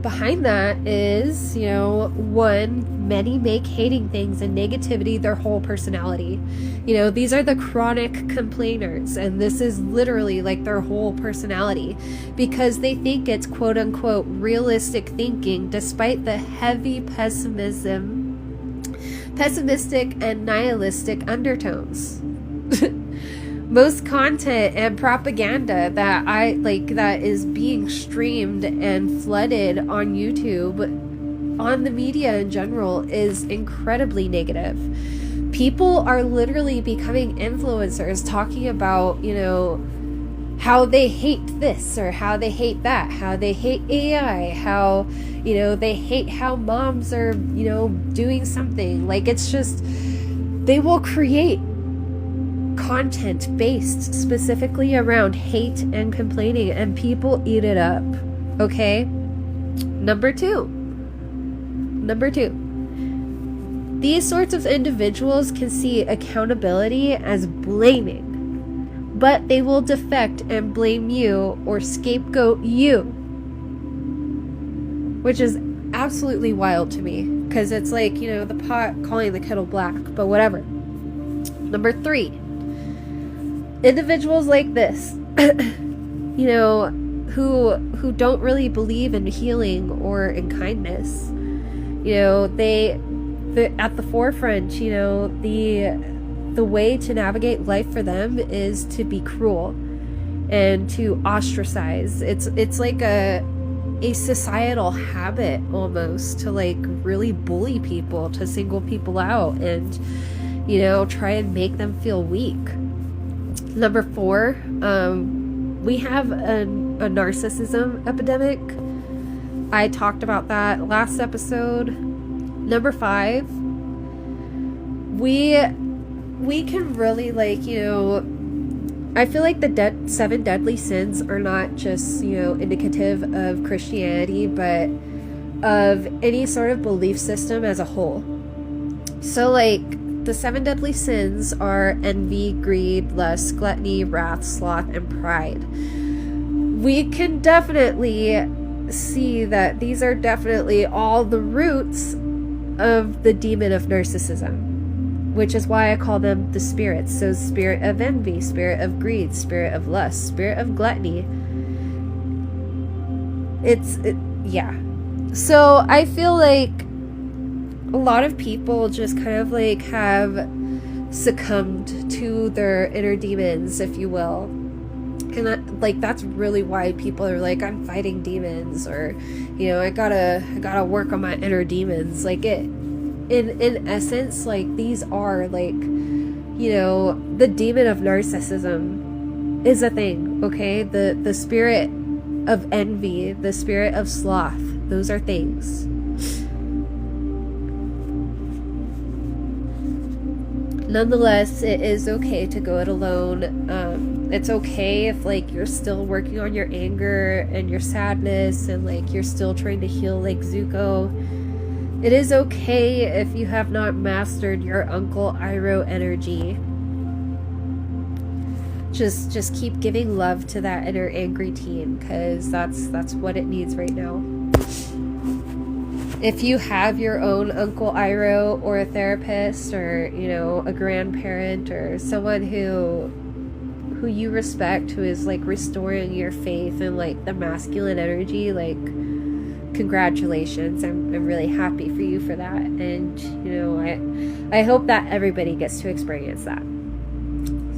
behind that is, you know, one, many make hating things and negativity their whole personality. You know, these are the chronic complainers, and this is literally like their whole personality, because they think it's quote unquote realistic thinking despite the heavy pessimistic and nihilistic undertones. Most content and propaganda that is being streamed and flooded on YouTube, on the media in general, is incredibly negative. People are literally becoming influencers talking about, you know, how they hate this or how they hate that, how they hate AI, how, you know, they hate how moms are, you know, doing something. Like, it's just, they will create content based specifically around hate and complaining, and people eat it up. Okay? Number two. These sorts of individuals can see accountability as blaming, but they will defect and blame you or scapegoat you, which is absolutely wild to me, because it's like, you know, the pot calling the kettle black, but whatever. Number 3, individuals like this, you know, who don't really believe in healing or in kindness. You know, they're at the forefront, you know, the way to navigate life for them is to be cruel and to ostracize. It's like a societal habit almost to like really bully people, to single people out and, you know, try and make them feel weak. Number 4, we have a narcissism epidemic. I talked about that last episode. Number 5, we we can really, like, you know, I feel like the 7 deadly sins are not just, you know, indicative of Christianity, but of any sort of belief system as a whole. So, like, the 7 deadly sins are envy, greed, lust, gluttony, wrath, sloth, and pride. We can definitely see that these are definitely all the roots of the demon of narcissism, which is why I call them the spirits. So spirit of envy, spirit of greed, spirit of lust, spirit of gluttony. Yeah. So I feel like a lot of people just kind of like have succumbed to their inner demons, if you will. And that's really why people are like, I'm fighting demons, or, you know, I gotta work on my inner demons. Like, in essence, like, these are, like, you know, the demon of narcissism is a thing, okay? The spirit of envy, the spirit of sloth, those are things. Nonetheless, it is okay to go it alone. It's okay if, like, you're still working on your anger and your sadness, and, like, you're still trying to heal, like, Zuko. It is okay if you have not mastered your Uncle Iroh energy. Just keep giving love to that inner angry teen, because that's what it needs right now. If you have your own Uncle Iroh, or a therapist, or, you know, a grandparent, or someone who you respect, who is, like, restoring your faith in, like, the masculine energy, like, congratulations. I'm really happy for you for that. And, you know, I hope that everybody gets to experience that.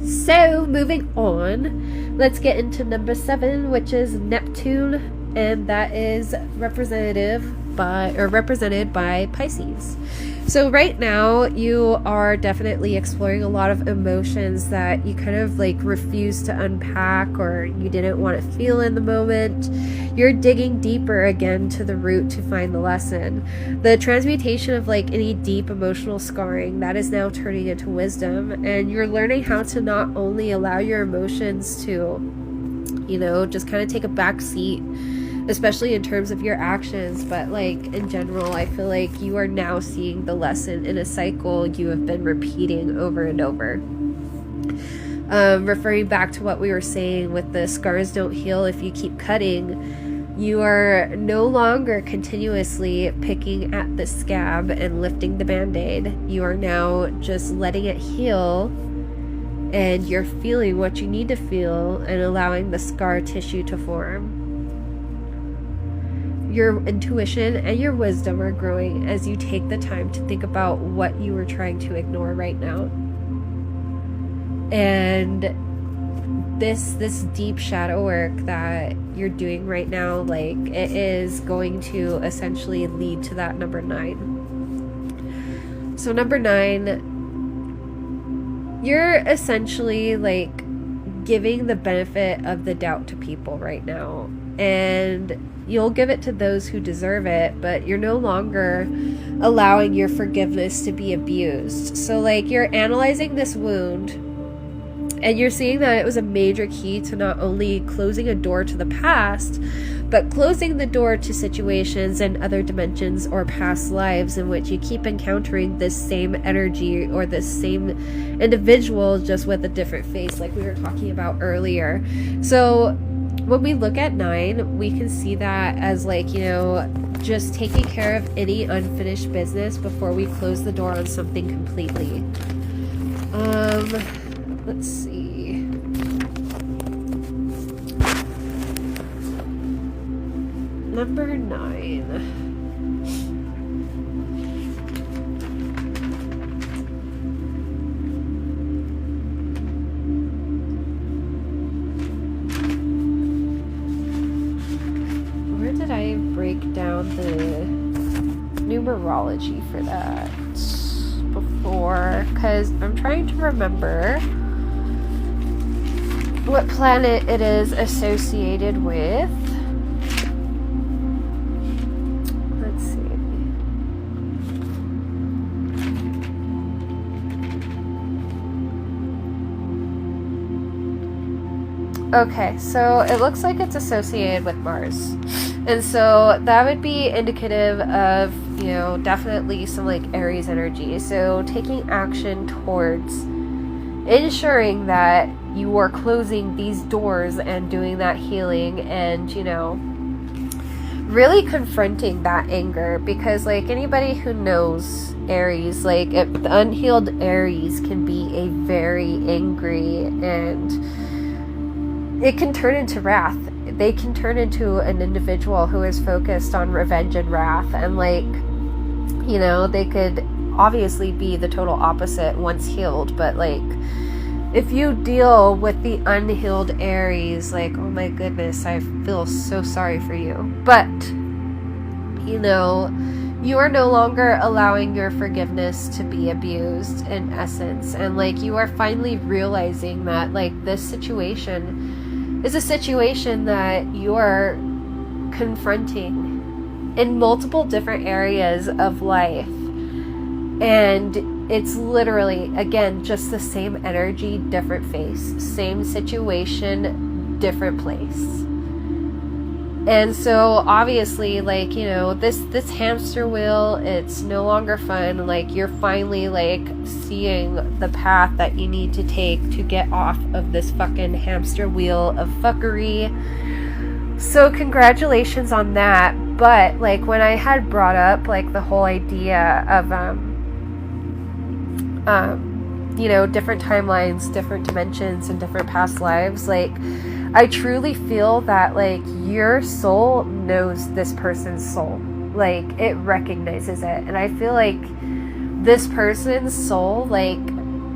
So, moving on, let's get into number 7, which is Neptune, and that is represented by Pisces. So right now you are definitely exploring a lot of emotions that you kind of like refuse to unpack, or you didn't want to feel in the moment. You're digging deeper again to the root to find the lesson. The transmutation of like any deep emotional scarring that is now turning into wisdom, and you're learning how to not only allow your emotions to, you know, just kind of take a back seat, especially in terms of your actions, but like in general, I feel like you are now seeing the lesson in a cycle you have been repeating over and over. Referring back to what we were saying with the scars don't heal if you keep cutting, you are no longer continuously picking at the scab and lifting the band-aid. You are now just letting it heal, and you're feeling what you need to feel and allowing the scar tissue to form. Your intuition and your wisdom are growing as you take the time to think about what you were trying to ignore right now. And this deep shadow work that you're doing right now, like, it is going to essentially lead to that number 9. So number 9, you're essentially like giving the benefit of the doubt to people right now, and you'll give it to those who deserve it, but you're no longer allowing your forgiveness to be abused. So like, you're analyzing this wound, and you're seeing that it was a major key to not only closing a door to the past, but closing the door to situations and other dimensions or past lives in which you keep encountering this same energy or this same individual, just with a different face, like we were talking about earlier. So when we look at 9, we can see that as like, you know, just taking care of any unfinished business before we close the door on something completely. Let's see. Number 9. Where did I break down the numerology for that before? Because I'm trying to remember what planet it is associated with. Let's see. Okay, so it looks like it's associated with Mars. And so that would be indicative of, you know, definitely some like Aries energy. So taking action towards ensuring that you are closing these doors and doing that healing and, you know, really confronting that anger. Because like anybody who knows Aries, like the unhealed Aries can be a very angry, and it can turn into wrath. They can turn into an individual who is focused on revenge and wrath, and like, you know, they could obviously be the total opposite once healed. But like, if you deal with the unhealed Aries, like, oh my goodness, I feel so sorry for you. But, you know, you are no longer allowing your forgiveness to be abused in essence. And like, you are finally realizing that like this situation is a situation that you are confronting in multiple different areas of life. And it's literally, again, just the same energy, different face. Same situation, different place. And so obviously, like, you know, this hamster wheel, it's no longer fun. Like, you're finally like seeing the path that you need to take to get off of this fucking hamster wheel of fuckery. So congratulations on that. But like, when I had brought up like the whole idea of you know, different timelines, different dimensions, and different past lives, like, I truly feel that like your soul knows this person's soul. Like, it recognizes it. And I feel like this person's soul, like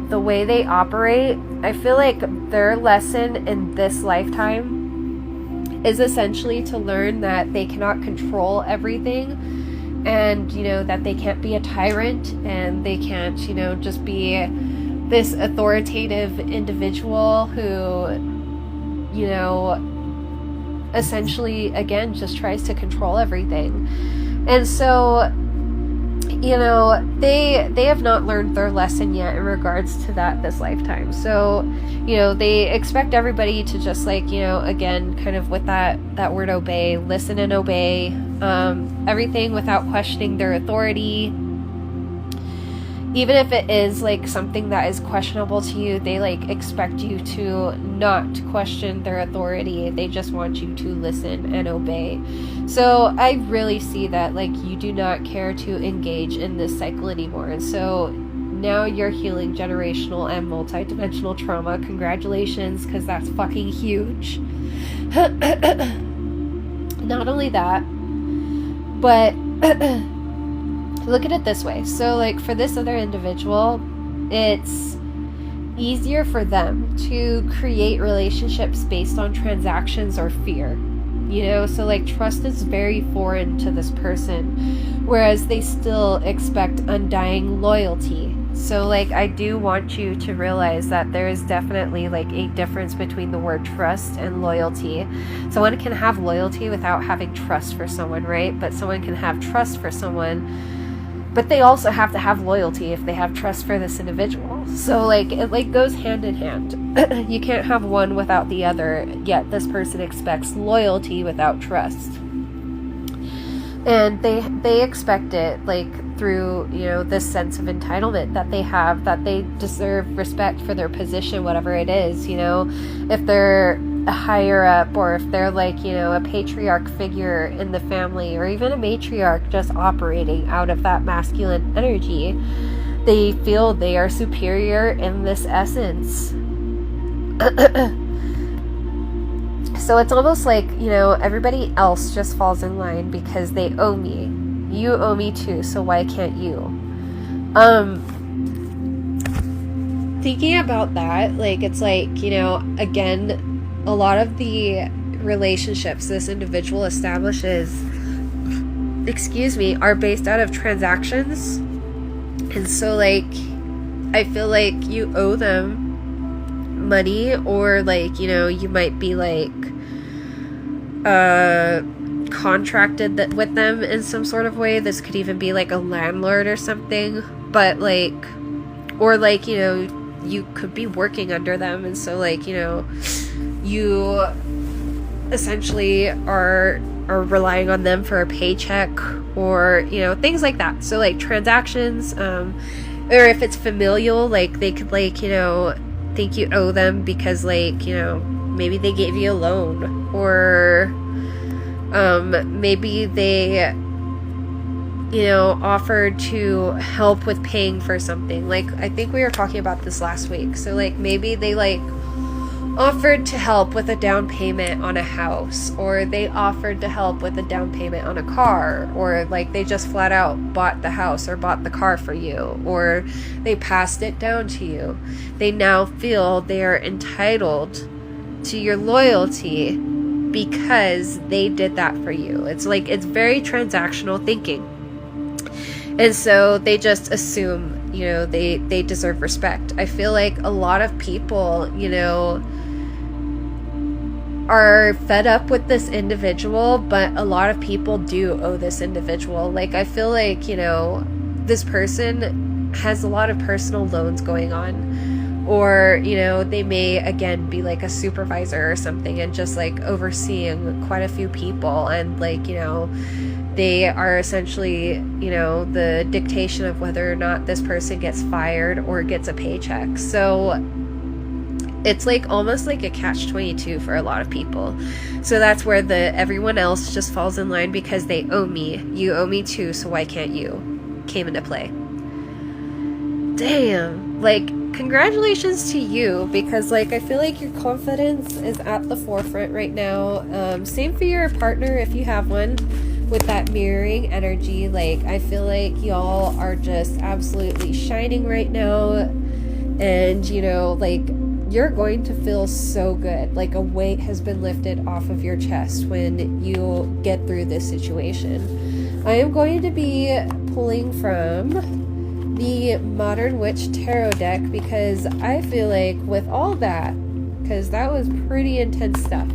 the way they operate, I feel like their lesson in this lifetime is essentially to learn that they cannot control everything, and, you know, that they can't be a tyrant, and they can't, you know, just be this authoritative individual who, you know, essentially, again, just tries to control everything. And so, you know, they have not learned their lesson yet in regards to that this lifetime. So, you know, they expect everybody to just like, you know, again, kind of with that word obey, listen and obey, everything without questioning their authority. Even if it is like something that is questionable to you, they like expect you to not question their authority. They just want you to listen and obey. So I really see that like you do not care to engage in this cycle anymore. And so now you're healing generational and multi-dimensional trauma. Congratulations, because that's fucking huge. Not only that, but look at it this way. So like for this other individual, it's easier for them to create relationships based on transactions or fear. You know, so like trust is very foreign to this person, whereas they still expect undying loyalty. So like, I do want you to realize that there is definitely like a difference between the word trust and loyalty. Someone can have loyalty without having trust for someone, right? But someone can have trust for someone, but they also have to have loyalty if they have trust for this individual. So like, it like goes hand in hand. You can't have one without the other, yet this person expects loyalty without trust. And they expect it like through, you know, this sense of entitlement that they have, that they deserve respect for their position, whatever it is, you know, if they're a higher up, or if they're like, you know, a patriarch figure in the family, or even a matriarch just operating out of that masculine energy, they feel they are superior in this essence. So it's almost like, you know, everybody else just falls in line because they owe me. You owe me too, so why can't you? Thinking about that, like, it's like, you know, again, a lot of the relationships this individual establishes, are based out of transactions. And so, like, I feel like you owe them money, or like, you know, you might be like contracted with them in some sort of way. This could even be like a landlord or something, but like, or like, you know, you could be working under them, and so like, you know, you essentially are relying on them for a paycheck, or, you know, things like that. So like transactions, or if it's familial, like they could, like, you know, think you owe them because, like, you know, maybe they gave you a loan, or maybe they, you know, offered to help with paying for something. Like, I think we were talking about this last week. So like maybe they like offered to help with a down payment on a house, or they offered to help with a down payment on a car, or like they just flat out bought the house or bought the car for you, or they passed it down to you. They now feel they are entitled to your loyalty because they did that for you. It's like, it's very transactional thinking. And so they just assume, you know, they deserve respect. I feel like a lot of people, you know, are fed up with this individual, but a lot of people do owe this individual. Like, I feel like, you know, this person has a lot of personal loans going on, or, you know, they may again be like a supervisor or something and just like overseeing quite a few people, and like, you know, they are essentially, you know, the dictation of whether or not this person gets fired or gets a paycheck. So it's like almost like a catch-22 for a lot of people. So that's where the everyone else just falls in line because they owe me. You owe me too, so why can't you? Came into play. Damn. Like, congratulations to you, because like I feel like your confidence is at the forefront right now. Same for your partner if you have one, with that mirroring energy. Like, I feel like y'all are just absolutely shining right now, and you know, like, you're going to feel so good. Like a weight has been lifted off of your chest when you get through this situation. I am going to be pulling from the Modern Witch Tarot deck because I feel like with all that, because that was pretty intense stuff,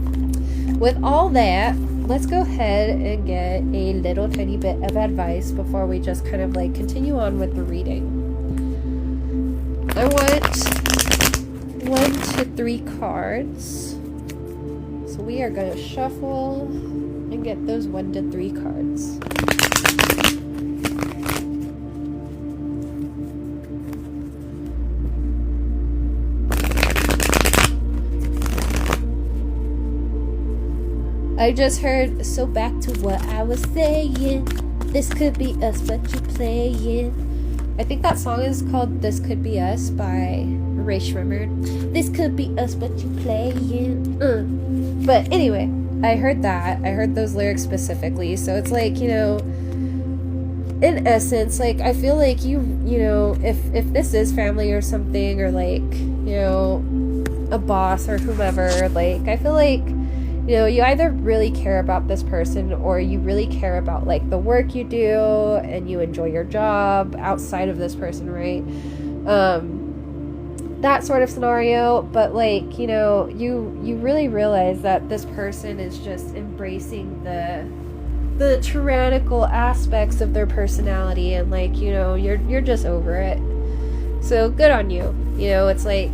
with all that, let's go ahead and get a little tiny bit of advice before we just kind of like continue on with the reading. I want 1 to 3 cards. So we are going to shuffle and get those 1 to 3 cards. I just heard, so back to what I was saying. This could be us, but you playing. I think that song is called This Could Be Us by Ray Schrimmer. This could be us, but you playing. But anyway, I heard that. I heard those lyrics specifically. So it's like, you know, in essence, like, I feel like you know, if this is family or something, or like, you know, a boss or whomever, like, I feel like, you know, you either really care about this person, or you really care about like the work you do and you enjoy your job outside of this person, right? That sort of scenario. But like, you know, you really realize that this person is just embracing the tyrannical aspects of their personality, and like, you know, you're just over it. So good on you. You know, it's like,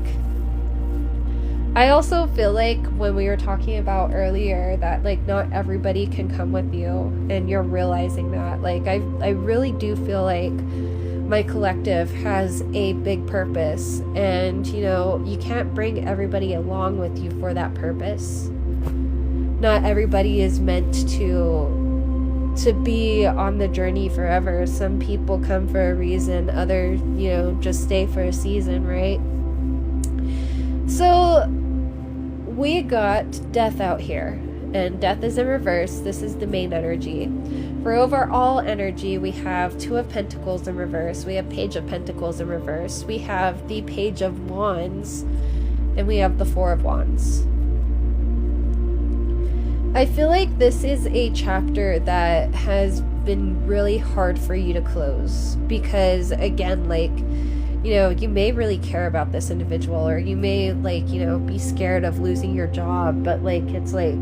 I also feel like when we were talking about earlier that like not everybody can come with you, and you're realizing that. Like, I really do feel like my collective has a big purpose, and you know, you can't bring everybody along with you for that purpose. Not everybody is meant to be on the journey forever. Some people come for a reason, others, you know, just stay for a season, right? So we got death out here, and death is in reverse. This is the main energy. For overall energy, we have 2 of Pentacles in reverse. We have Page of Pentacles in reverse. We have the Page of Wands, and we have the 4 of Wands. I feel like this is a chapter that has been really hard for you to close, because again, like, you know, you may really care about this individual, or you may, like, you know, be scared of losing your job, but like, it's like,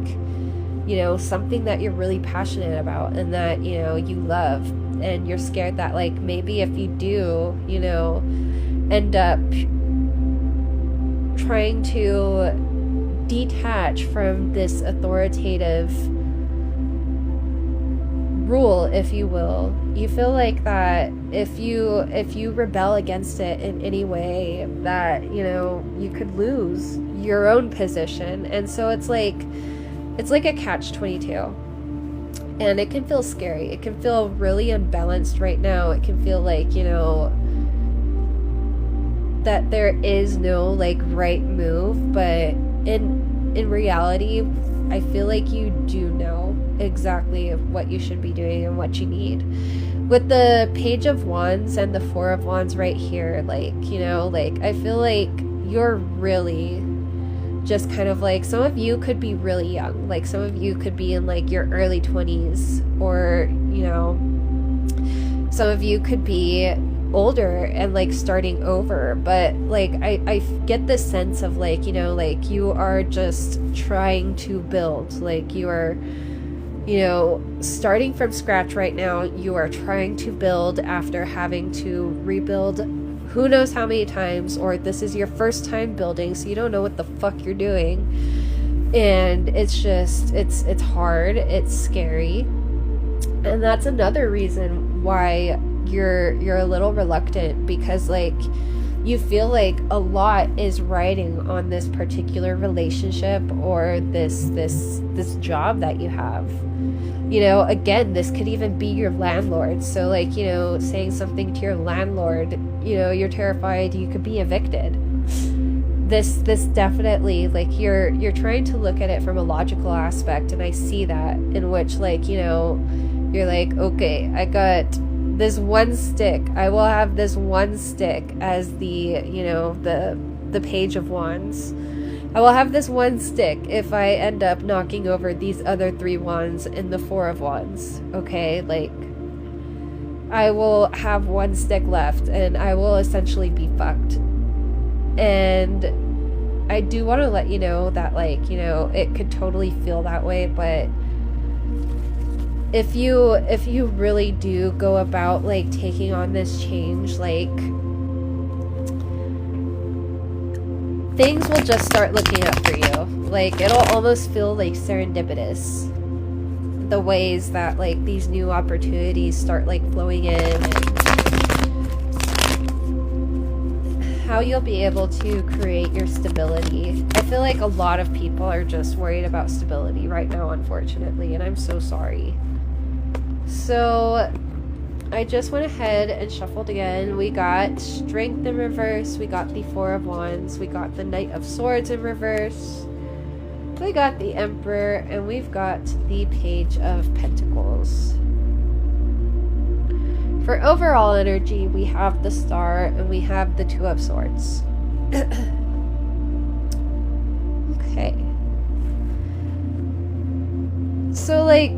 you know, something that you're really passionate about and that, you know, you love, and you're scared that like maybe if you do, you know, end up trying to detach from this authoritative rule, if you will. You feel like that if you rebel against it in any way, that, you know, you could lose your own position. And so it's like a catch-22. And it can feel scary. It can feel really unbalanced right now. It can feel like, you know, that there is no like right move, but in reality, I feel like you do know exactly what you should be doing and what you need. With the Page of Wands and the Four of Wands right here, like, you know, like, I feel like you're really just kind of like, some of you could be really young, like some of you could be in like your early 20s, or, you know, some of you could be older and like starting over, but like I get this sense of like, you know, like you are just trying to build, like you are, you know, starting from scratch right now. You are trying to build after having to rebuild who knows how many times, or this is your first time building, so you don't know what the fuck you're doing, and it's just it's hard, it's scary. And that's another reason why you're a little reluctant, because like you feel like a lot is riding on this particular relationship or this job that you have. You know, again, this could even be your landlord. So like, you know, saying something to your landlord, you know, you're terrified you could be evicted. This definitely, like, you're trying to look at it from a logical aspect, and I see that, in which, like, you know, you're like, okay, I got this one stick. I will have this one stick as the, you know, the Page of Wands. I will have this one stick if I end up knocking over these other 3 wands in the Four of Wands. Okay, like, I will have one stick left and I will essentially be fucked. And I do want to let you know that, like, you know, it could totally feel that way, but if you really do go about like taking on this change, like, things will just start looking up for you. Like, it'll almost feel like serendipitous, the ways that like these new opportunities start like flowing in, and how you'll be able to create your stability. I feel like a lot of people are just worried about stability right now, unfortunately, and I'm so sorry. So I just went ahead and shuffled again. We got Strength in reverse, we got the Four of Wands, we got the Knight of Swords in reverse, we got the Emperor, and we've got the Page of Pentacles. For overall energy, we have the Star and we have the Two of Swords. Okay. So, like,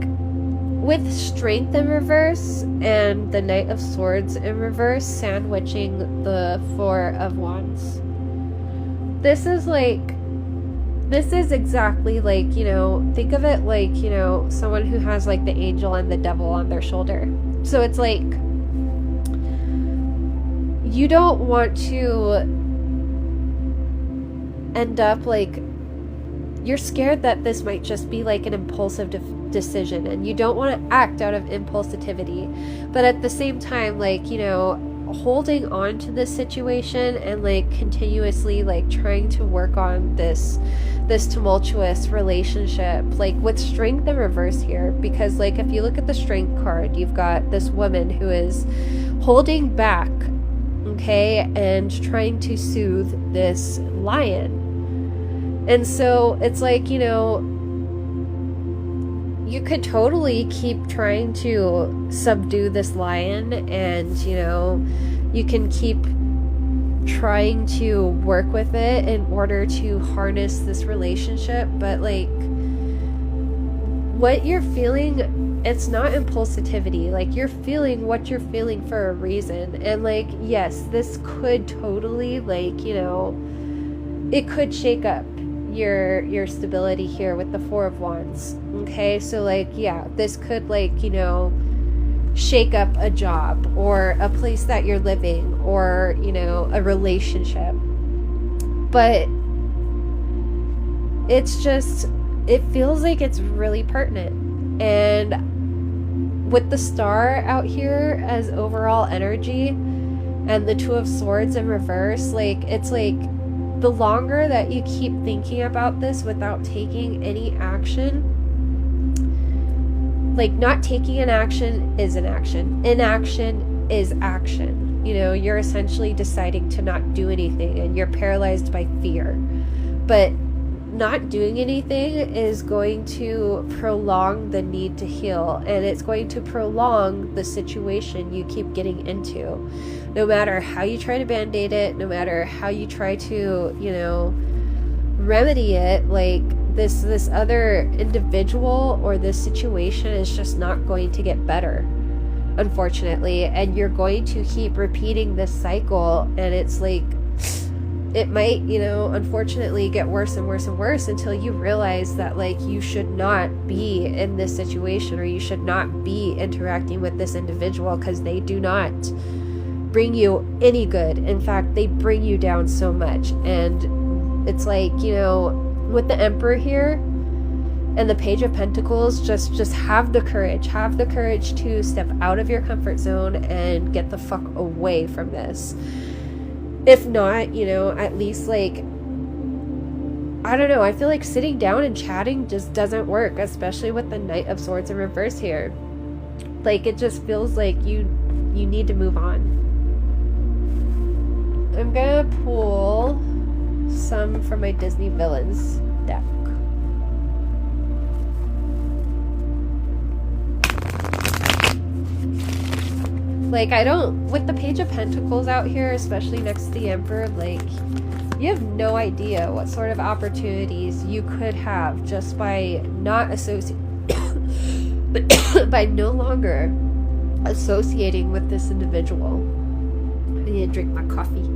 with Strength in reverse and the Knight of Swords in reverse sandwiching the Four of Wands, this is exactly like, you know, think of it like, you know, someone who has like the angel and the devil on their shoulder. So it's like, you don't want to end up like, you're scared that this might just be like an impulsive decision, and you don't want to act out of impulsivity, but at the same time, like, you know, holding on to this situation and like continuously like trying to work on this tumultuous relationship, like with Strength in reverse here, because like if you look at the Strength card, you've got this woman who is holding back, okay, and trying to soothe this lion. And so it's like, you know, you could totally keep trying to subdue this lion, and, you know, you can keep trying to work with it in order to harness this relationship, but like, what you're feeling, it's not impulsivity. Like, you're feeling what you're feeling for a reason, and like, yes, this could totally, like, you know, it could shake up your stability here with the Four of Wands. Okay, so like, yeah, this could, like, you know, shake up a job or a place that you're living, or, you know, a relationship. But it's just, it feels like it's really pertinent. And with the Star out here as overall energy and the Two of Swords in reverse, like, it's like the longer that you keep thinking about this without taking any action, like, not taking an action is an action. Inaction is action. You know, you're essentially deciding to not do anything and you're paralyzed by fear. But not doing anything is going to prolong the need to heal, and it's going to prolong the situation you keep getting into. No matter how you try to band-aid it, no matter how you try to, you know, remedy it, like, this other individual or this situation is just not going to get better, unfortunately, and you're going to keep repeating this cycle, and it's like, it might, you know, unfortunately get worse and worse and worse until you realize that, like, you should not be in this situation, or you should not be interacting with this individual, because they do not bring you any good. In fact, they bring you down so much. And it's like, you know, with the Emperor here and the Page of Pentacles, just have the courage to step out of your comfort zone and get the fuck away from this. If not, you know, at least, like, I don't know, I feel like sitting down and chatting just doesn't work, especially with the Knight of Swords in reverse here. Like, it just feels like you need to move on. I'm gonna pull some from my Disney Villains deck. Like, I don't, with the Page of Pentacles out here, especially next to the Emperor, like, you have no idea what sort of opportunities you could have just by not by no longer associating with this individual. I need to drink my coffee.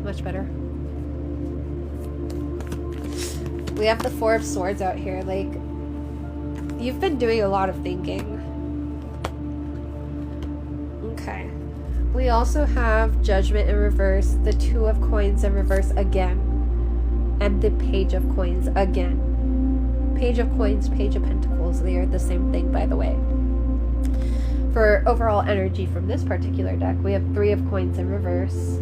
Much better. We have the Four of Swords out here. Like, you've been doing a lot of thinking. Okay. We also have Judgment in reverse, the Two of Coins in reverse again, and the Page of Coins again. Page of Coins, Page of Pentacles, they are the same thing, by the way. For overall energy from this particular deck, we have Three of Coins in reverse.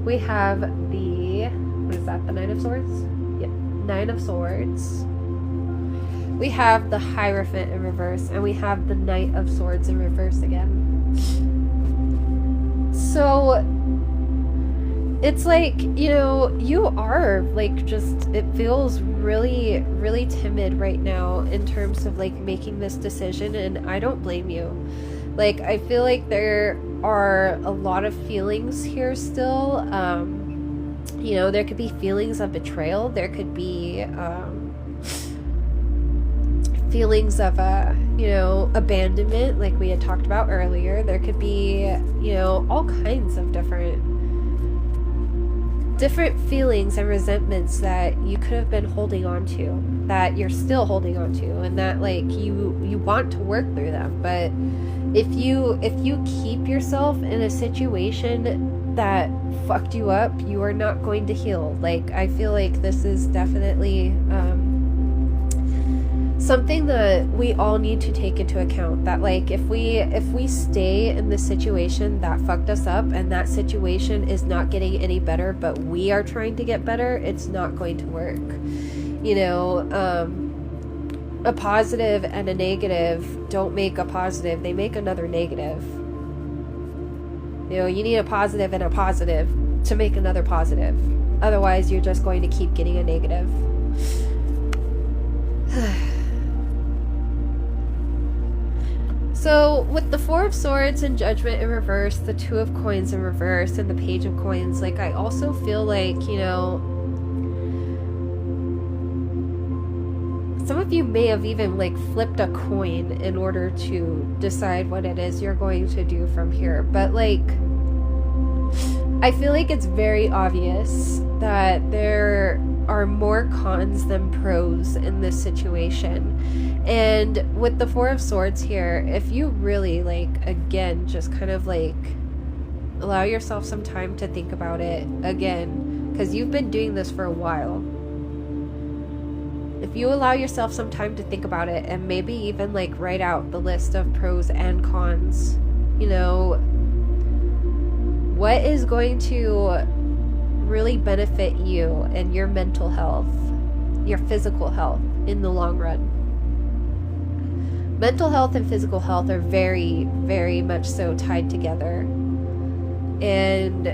We have the, what is that, the Nine of Swords? Yep, Nine of Swords. We have the Hierophant in reverse, and we have the Knight of Swords in reverse again. So, it's like, you know, you are, like, just, it feels really, really timid right now in terms of, like, making this decision, and I don't blame you. Like, I feel like there are a lot of feelings here still. You know, there could be feelings of betrayal. There could be feelings of, you know, abandonment, like we had talked about earlier. There could be, you know, all kinds of different feelings and resentments that you could have been holding on to, that you're still holding on to, and that, like, you want to work through them. But if you keep yourself in a situation that fucked you up, you are not going to heal. Like, I feel like this is definitely something that we all need to take into account, that, like, if we stay in the situation that fucked us up, and that situation is not getting any better, but we are trying to get better, it's not going to work. You know, a positive and a negative don't make a positive, they make another negative. You know, you need a positive and a positive to make another positive. Otherwise, you're just going to keep getting a negative. So, with the Four of Swords and Judgment in reverse, the Two of Coins in reverse, and the Page of Coins, like, I also feel like, you know, some of you may have even, like, flipped a coin in order to decide what it is you're going to do from here. But, like, I feel like it's very obvious that there are more cons than pros in this situation. And with the Four of Swords here, if you really, like, again, just kind of, like, Allow yourself some time to think about it again, because you've been doing this for a while. If you allow yourself some time to think about it, and maybe even like write out the list of pros and cons, you know, what is going to really benefit you and your mental health, your physical health in the long run. Mental health and physical health are very, very much so tied together. And,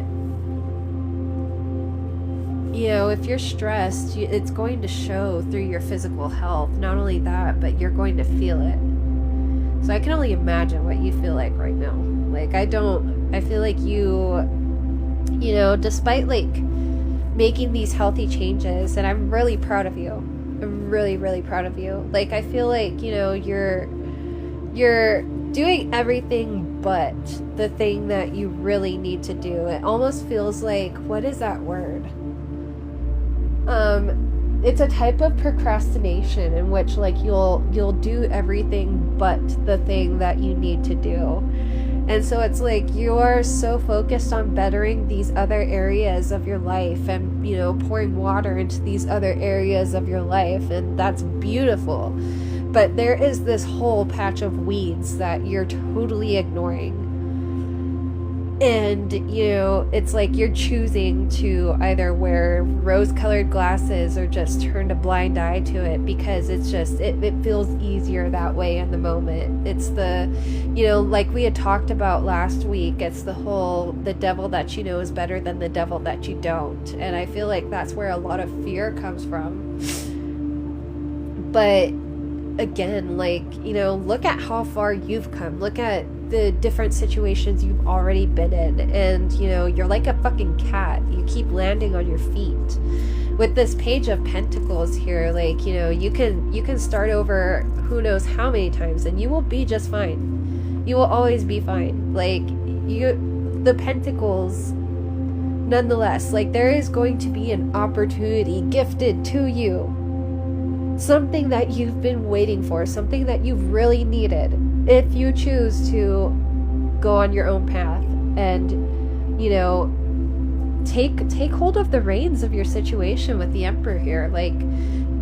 you know, if you're stressed, it's going to show through your physical health. Not only that, but you're going to feel it. So I can only imagine what you feel like right now. Like, I feel like you know, despite like making these healthy changes, and I'm really proud of you. I'm really, really proud of you. Like, I feel like, you know, you're doing everything but the thing that you really need to do. It almost feels like, what is that word? It's a type of procrastination in which like you'll do everything but the thing that you need to do. And so it's like you're so focused on bettering these other areas of your life and, you know, pouring water into these other areas of your life, and that's beautiful. But there is this whole patch of weeds that you're totally ignoring. And, you know, it's like you're choosing to either wear rose-colored glasses or just turn a blind eye to it, because it's just, it feels easier that way in the moment. It's the, you know, like we had talked about last week, it's the whole, the devil that you know is better than the devil that you don't. And I feel like that's where a lot of fear comes from. But again, like, you know, look at how far you've come. Look at the different situations you've already been in, and, you know, you're like a fucking cat. You keep landing on your feet. With this Page of Pentacles here, like, you know, you can start over who knows how many times, and you will be just fine. You will always be fine. Like, the Pentacles, nonetheless, like, there is going to be an opportunity gifted to you. Something that you've been waiting for, something that you've really needed, if you choose to go on your own path and, you know, take hold of the reins of your situation with the Emperor here. Like,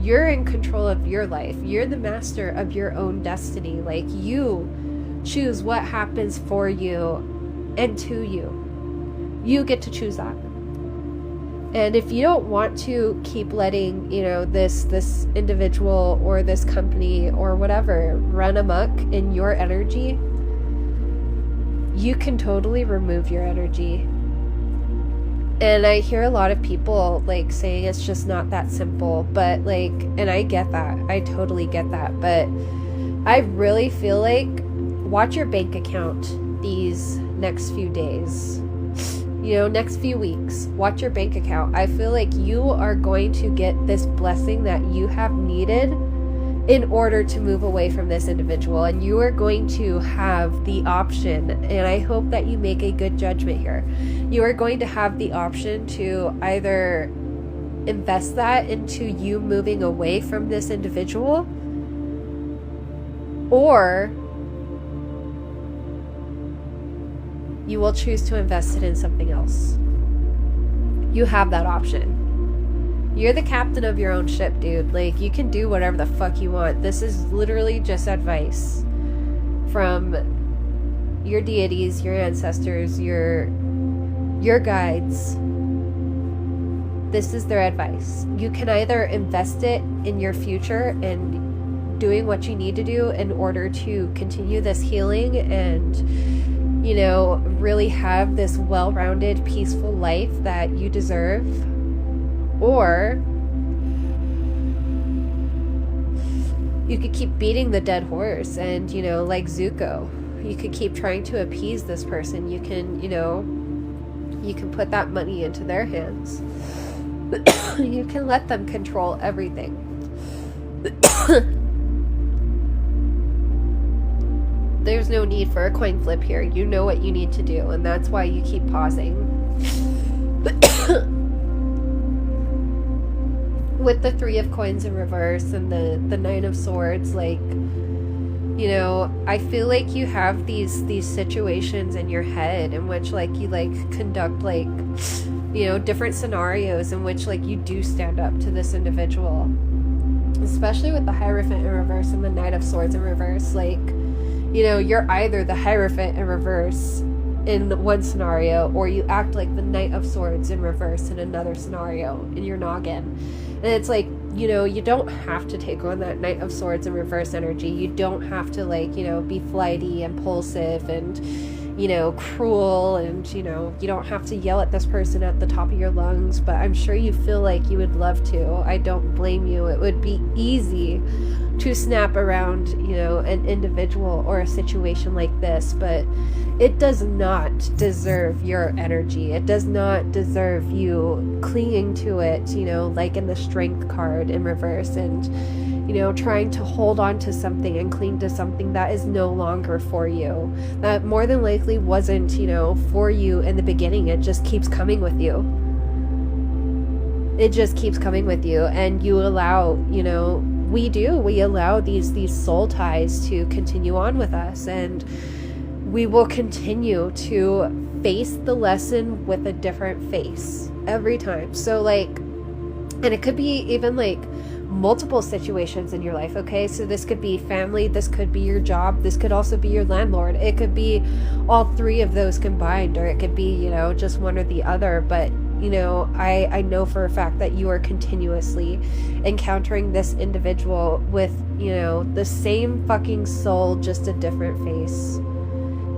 you're in control of your life. You're the master of your own destiny. Like, you choose what happens for you and to you. You get to choose that. And if you don't want to keep letting, you know, this individual or this company or whatever run amok in your energy, you can totally remove your energy. And I hear a lot of people like saying it's just not that simple, but like, and I get that. I totally get that. But I really feel like, watch your bank account these next few days. You know, next few weeks, watch your bank account. I feel like you are going to get this blessing that you have needed in order to move away from this individual. And you are going to have the option, and I hope that you make a good judgment here. You are going to have the option to either invest that into you moving away from this individual, or you will choose to invest it in something else. You have that option. You're the captain of your own ship, dude. Like, you can do whatever the fuck you want. This is literally just advice from your deities, your ancestors, your guides. This is their advice. You can either invest it in your future and doing what you need to do in order to continue this healing and, you know, really have this well-rounded, peaceful life that you deserve. Or you could keep beating the dead horse and, you know, like Zuko, you could keep trying to appease this person. You can, you know, you can put that money into their hands. You can let them control everything. There's no need for a coin flip here. You know what you need to do, and that's why you keep pausing. With the 3 of Coins in reverse and the 9 of Swords, like, You know, I feel like you have these situations in your head in which like you like conduct like, you know, different scenarios in which like you do stand up to this individual, especially with the Hierophant in reverse and the Knight of Swords in reverse. Like, you know, you're either the Hierophant in reverse in one scenario, or you act like the Knight of Swords in reverse in another scenario in your noggin. And it's like, you know, you don't have to take on that Knight of Swords in reverse energy. You don't have to, like, you know, be flighty, impulsive, and, you know, cruel, and, you know, you don't have to yell at this person at the top of your lungs, but I'm sure you feel like you would love to. I don't blame you. It would be easy to snap around, you know, an individual or a situation like this, but it does not deserve your energy. It does not deserve you clinging to it, you know, like in the Strength card in reverse, and, you know, trying to hold on to something and cling to something that is no longer for you, that more than likely wasn't, you know, for you in the beginning. It just keeps coming with you. It just keeps coming with you, and you allow, you know, we allow these soul ties to continue on with us, and we will continue to face the lesson with a different face every time. So like, and it could be even like multiple situations in your life, okay? So this could be family, this could be your job, this could also be your landlord. It could be all three of those combined, or it could be, you know, just one or the other. But you know, I know for a fact that you are continuously encountering this individual with, you know, the same fucking soul, just a different face.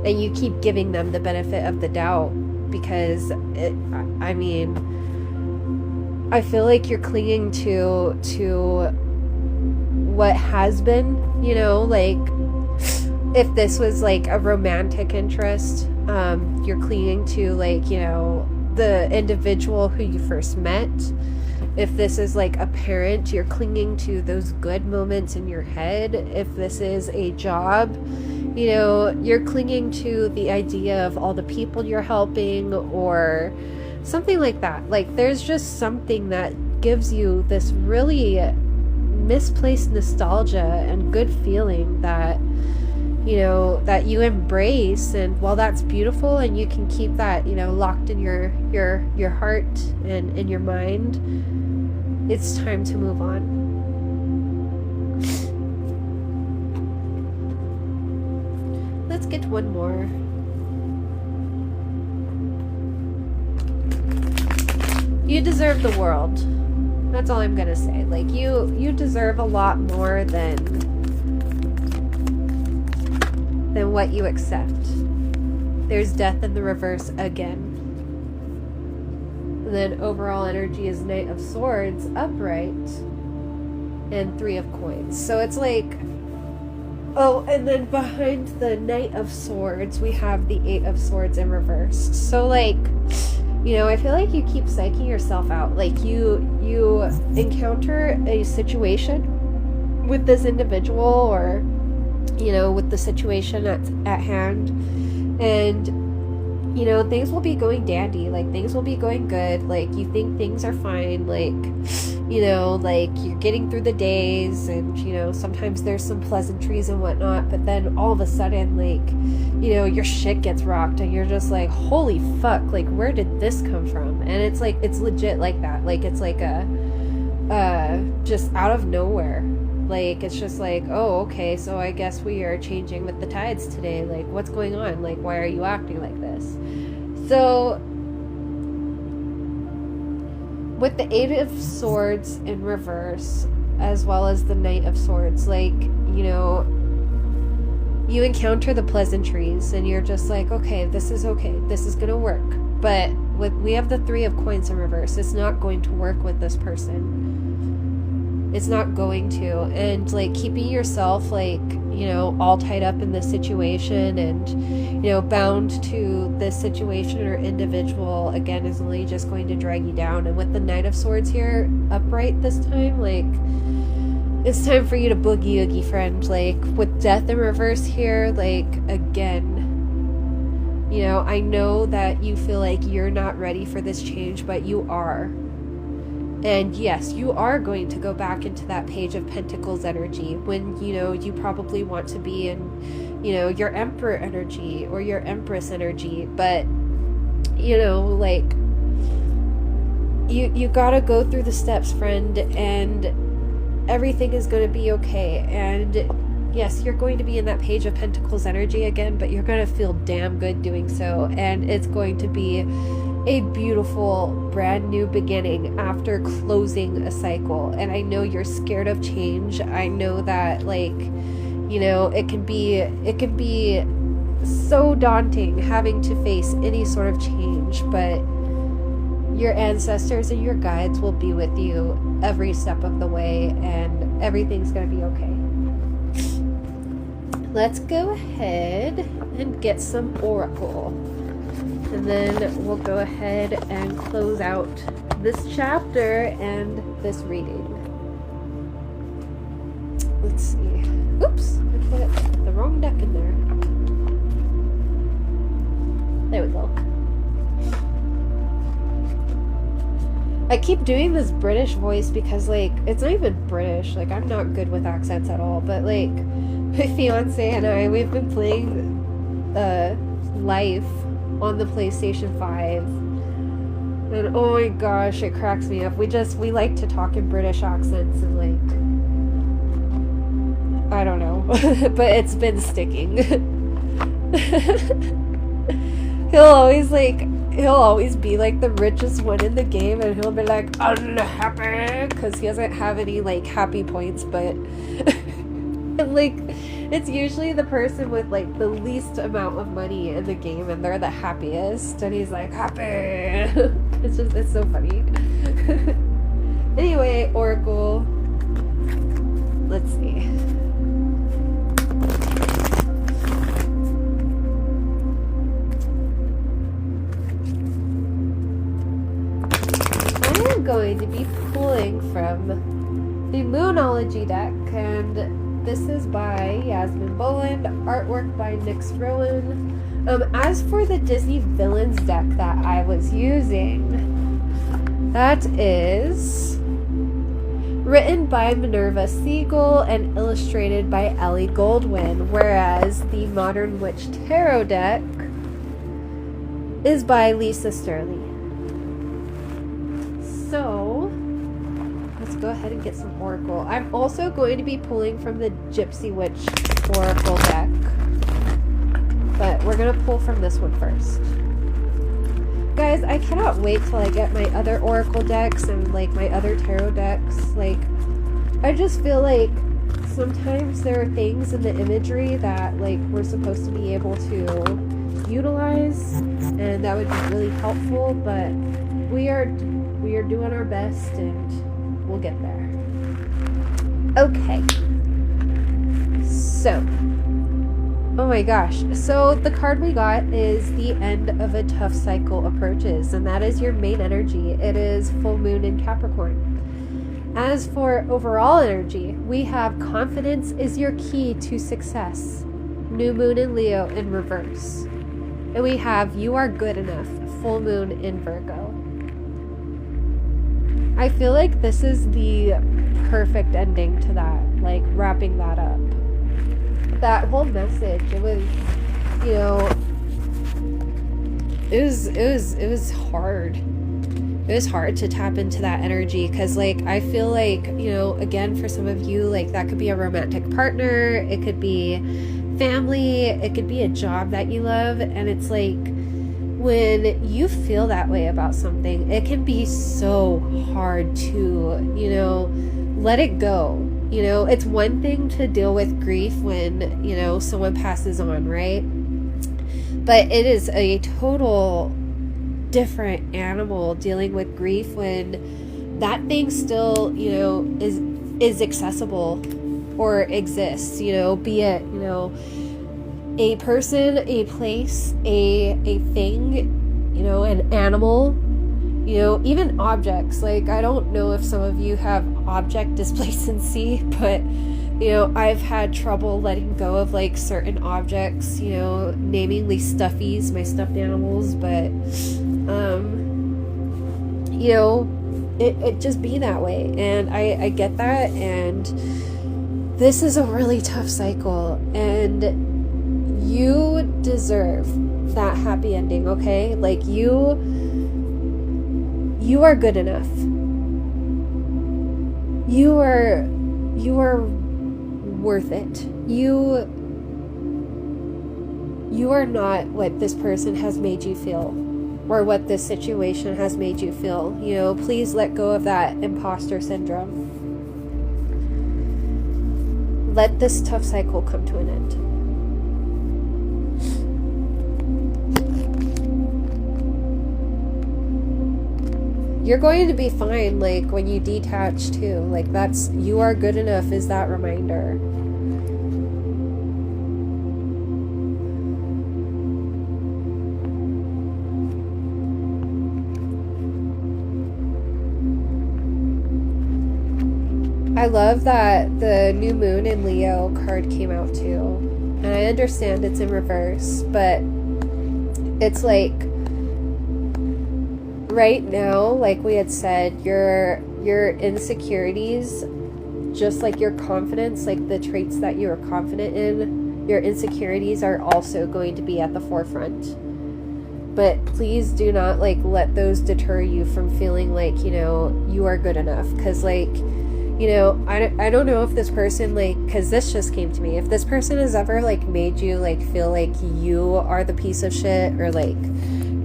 And you keep giving them the benefit of the doubt because, I mean, I feel like you're clinging to what has been, you know, like if this was like a romantic interest, you're clinging to like, you know, the individual who you first met. If this is like a parent, you're clinging to those good moments in your head. If this is a job, you know, you're clinging to the idea of all the people you're helping or something like that. Like there's just something that gives you this really misplaced nostalgia and good feeling that, you know, that you embrace. And while that's beautiful and you can keep that, you know, locked in your heart and in your mind, it's time to move on. Let's get one more. You deserve the world. That's all I'm gonna say. Like you deserve a lot more than what you accept. There's death in the reverse again. And then overall energy is Knight of Swords upright and Three of Coins. So it's like, oh, and then behind the Knight of Swords we have the Eight of Swords in reverse. So like, you know, I feel like you keep psyching yourself out. Like you encounter a situation with this individual, or you know, with the situation at hand, and you know, things will be going dandy, like things will be going good, like you think things are fine, like, you know, like you're getting through the days, and you know, sometimes there's some pleasantries and whatnot, but then all of a sudden, like, you know, your shit gets rocked and you're just like, holy fuck, like where did this come from? And it's like, it's legit like that. Like it's like a just out of nowhere. Like, it's just like, oh, okay, so I guess we are changing with the tides today. Like, what's going on? Like, why are you acting like this? So, with the Eight of Swords in reverse, as well as the Knight of Swords, like, you know, you encounter the pleasantries, and you're just like, okay, this is gonna work. But we have the Three of Coins in reverse. It's not going to work with this person. It's not going to. And like keeping yourself like, you know, all tied up in this situation and, you know, bound to this situation or individual again is only just going to drag you down. And with the Knight of Swords here upright this time, like it's time for you to boogie oogie, friend. Like with Death in reverse here, like again, you know, I know that you feel like you're not ready for this change, but you are. And yes, you are going to go back into that Page of Pentacles energy when, you know, you probably want to be in, you know, your Emperor energy or your Empress energy. But, you know, like, you gotta go through the steps, friend, and everything is going to be okay. And yes, you're going to be in that Page of Pentacles energy again, but you're going to feel damn good doing so. And it's going to be a beautiful brand new beginning after closing a cycle. And I know you're scared of change. I know that, like, you know, it can be so daunting having to face any sort of change, but your ancestors and your guides will be with you every step of the way, and everything's going to be okay. Let's go ahead and get some oracle. And then we'll go ahead and close out this chapter and this reading. Let's see. Oops, I put the wrong deck in there. There we go. I keep doing this British voice because, like, it's not even British. Like, I'm not good with accents at all. But, like, my fiance and I, we've been playing Life on the PlayStation 5, and oh my gosh, it cracks me up. We like to talk in British accents, and, like, I don't know, but it's been sticking. he'll always be like the richest one in the game, and he'll be like unhappy because he doesn't have any, like, happy points, but like, it's usually the person with, like, the least amount of money in the game, and they're the happiest, and he's like, happy. It's so funny. Anyway, oracle, let's see. I am going to be pulling from the Moonology deck, and this is by Yasmin Boland, artwork by Nyx Rowan. As for the Disney Villains deck that I was using, that is written by Minerva Siegel and illustrated by Ellie Goldwyn, whereas the Modern Witch Tarot deck is by Lisa Sterling. So let's go ahead and get some oracle. I'm also going to be pulling from the Gypsy Witch oracle deck, but we're going to pull from this one first. Guys, I cannot wait till I get my other oracle decks and, like, my other tarot decks. Like, I just feel like sometimes there are things in the imagery that, like, we're supposed to be able to utilize, and that would be really helpful, but we are doing our best, and we'll get there. Okay. So, oh my gosh. So the card we got is the end of a tough cycle approaches, and that is your main energy. It is full moon in Capricorn. As for overall energy, we have confidence is your key to success. New moon in Leo in reverse. And we have you are good enough. Full moon in Virgo. I feel like this is the perfect ending to that, like, wrapping that up. That whole message, it was, you know, it was hard. It was hard to tap into that energy because, like, I feel like, you know, again, for some of you, like, that could be a romantic partner, it could be family, it could be a job that you love, and it's like, when you feel that way about something, it can be so hard to, you know, let it go. You know, it's one thing to deal with grief when, you know, someone passes on, right? But it is a total different animal dealing with grief when that thing still, you know, is accessible or exists, you know, be it, you know, a person, a place, a thing, you know, an animal, you know, even objects. Like, I don't know if some of you have object displacency, but, you know, I've had trouble letting go of, like, certain objects, you know, namely stuffies, my stuffed animals, but, you know, it just be that way. And I get that, and this is a really tough cycle, and you deserve that happy ending, okay? Like, you are good enough. You are worth it. You are not what this person has made you feel, or what this situation has made you feel. You know, please let go of that imposter syndrome. Let this tough cycle come to an end. You're going to be fine, like, when you detach too. Like, that's, you are good enough is that reminder. I love that the new moon in Leo card came out too. And I understand it's in reverse, but it's like, right now, like we had said, your insecurities, just like your confidence, like the traits that you are confident in, your insecurities are also going to be at the forefront. But please do not, like, let those deter you from feeling like, you know, you are good enough. Because, like, you know, I don't know if this person, like, because this just came to me, if this person has ever, like, made you, like, feel like you are the piece of shit, or, like,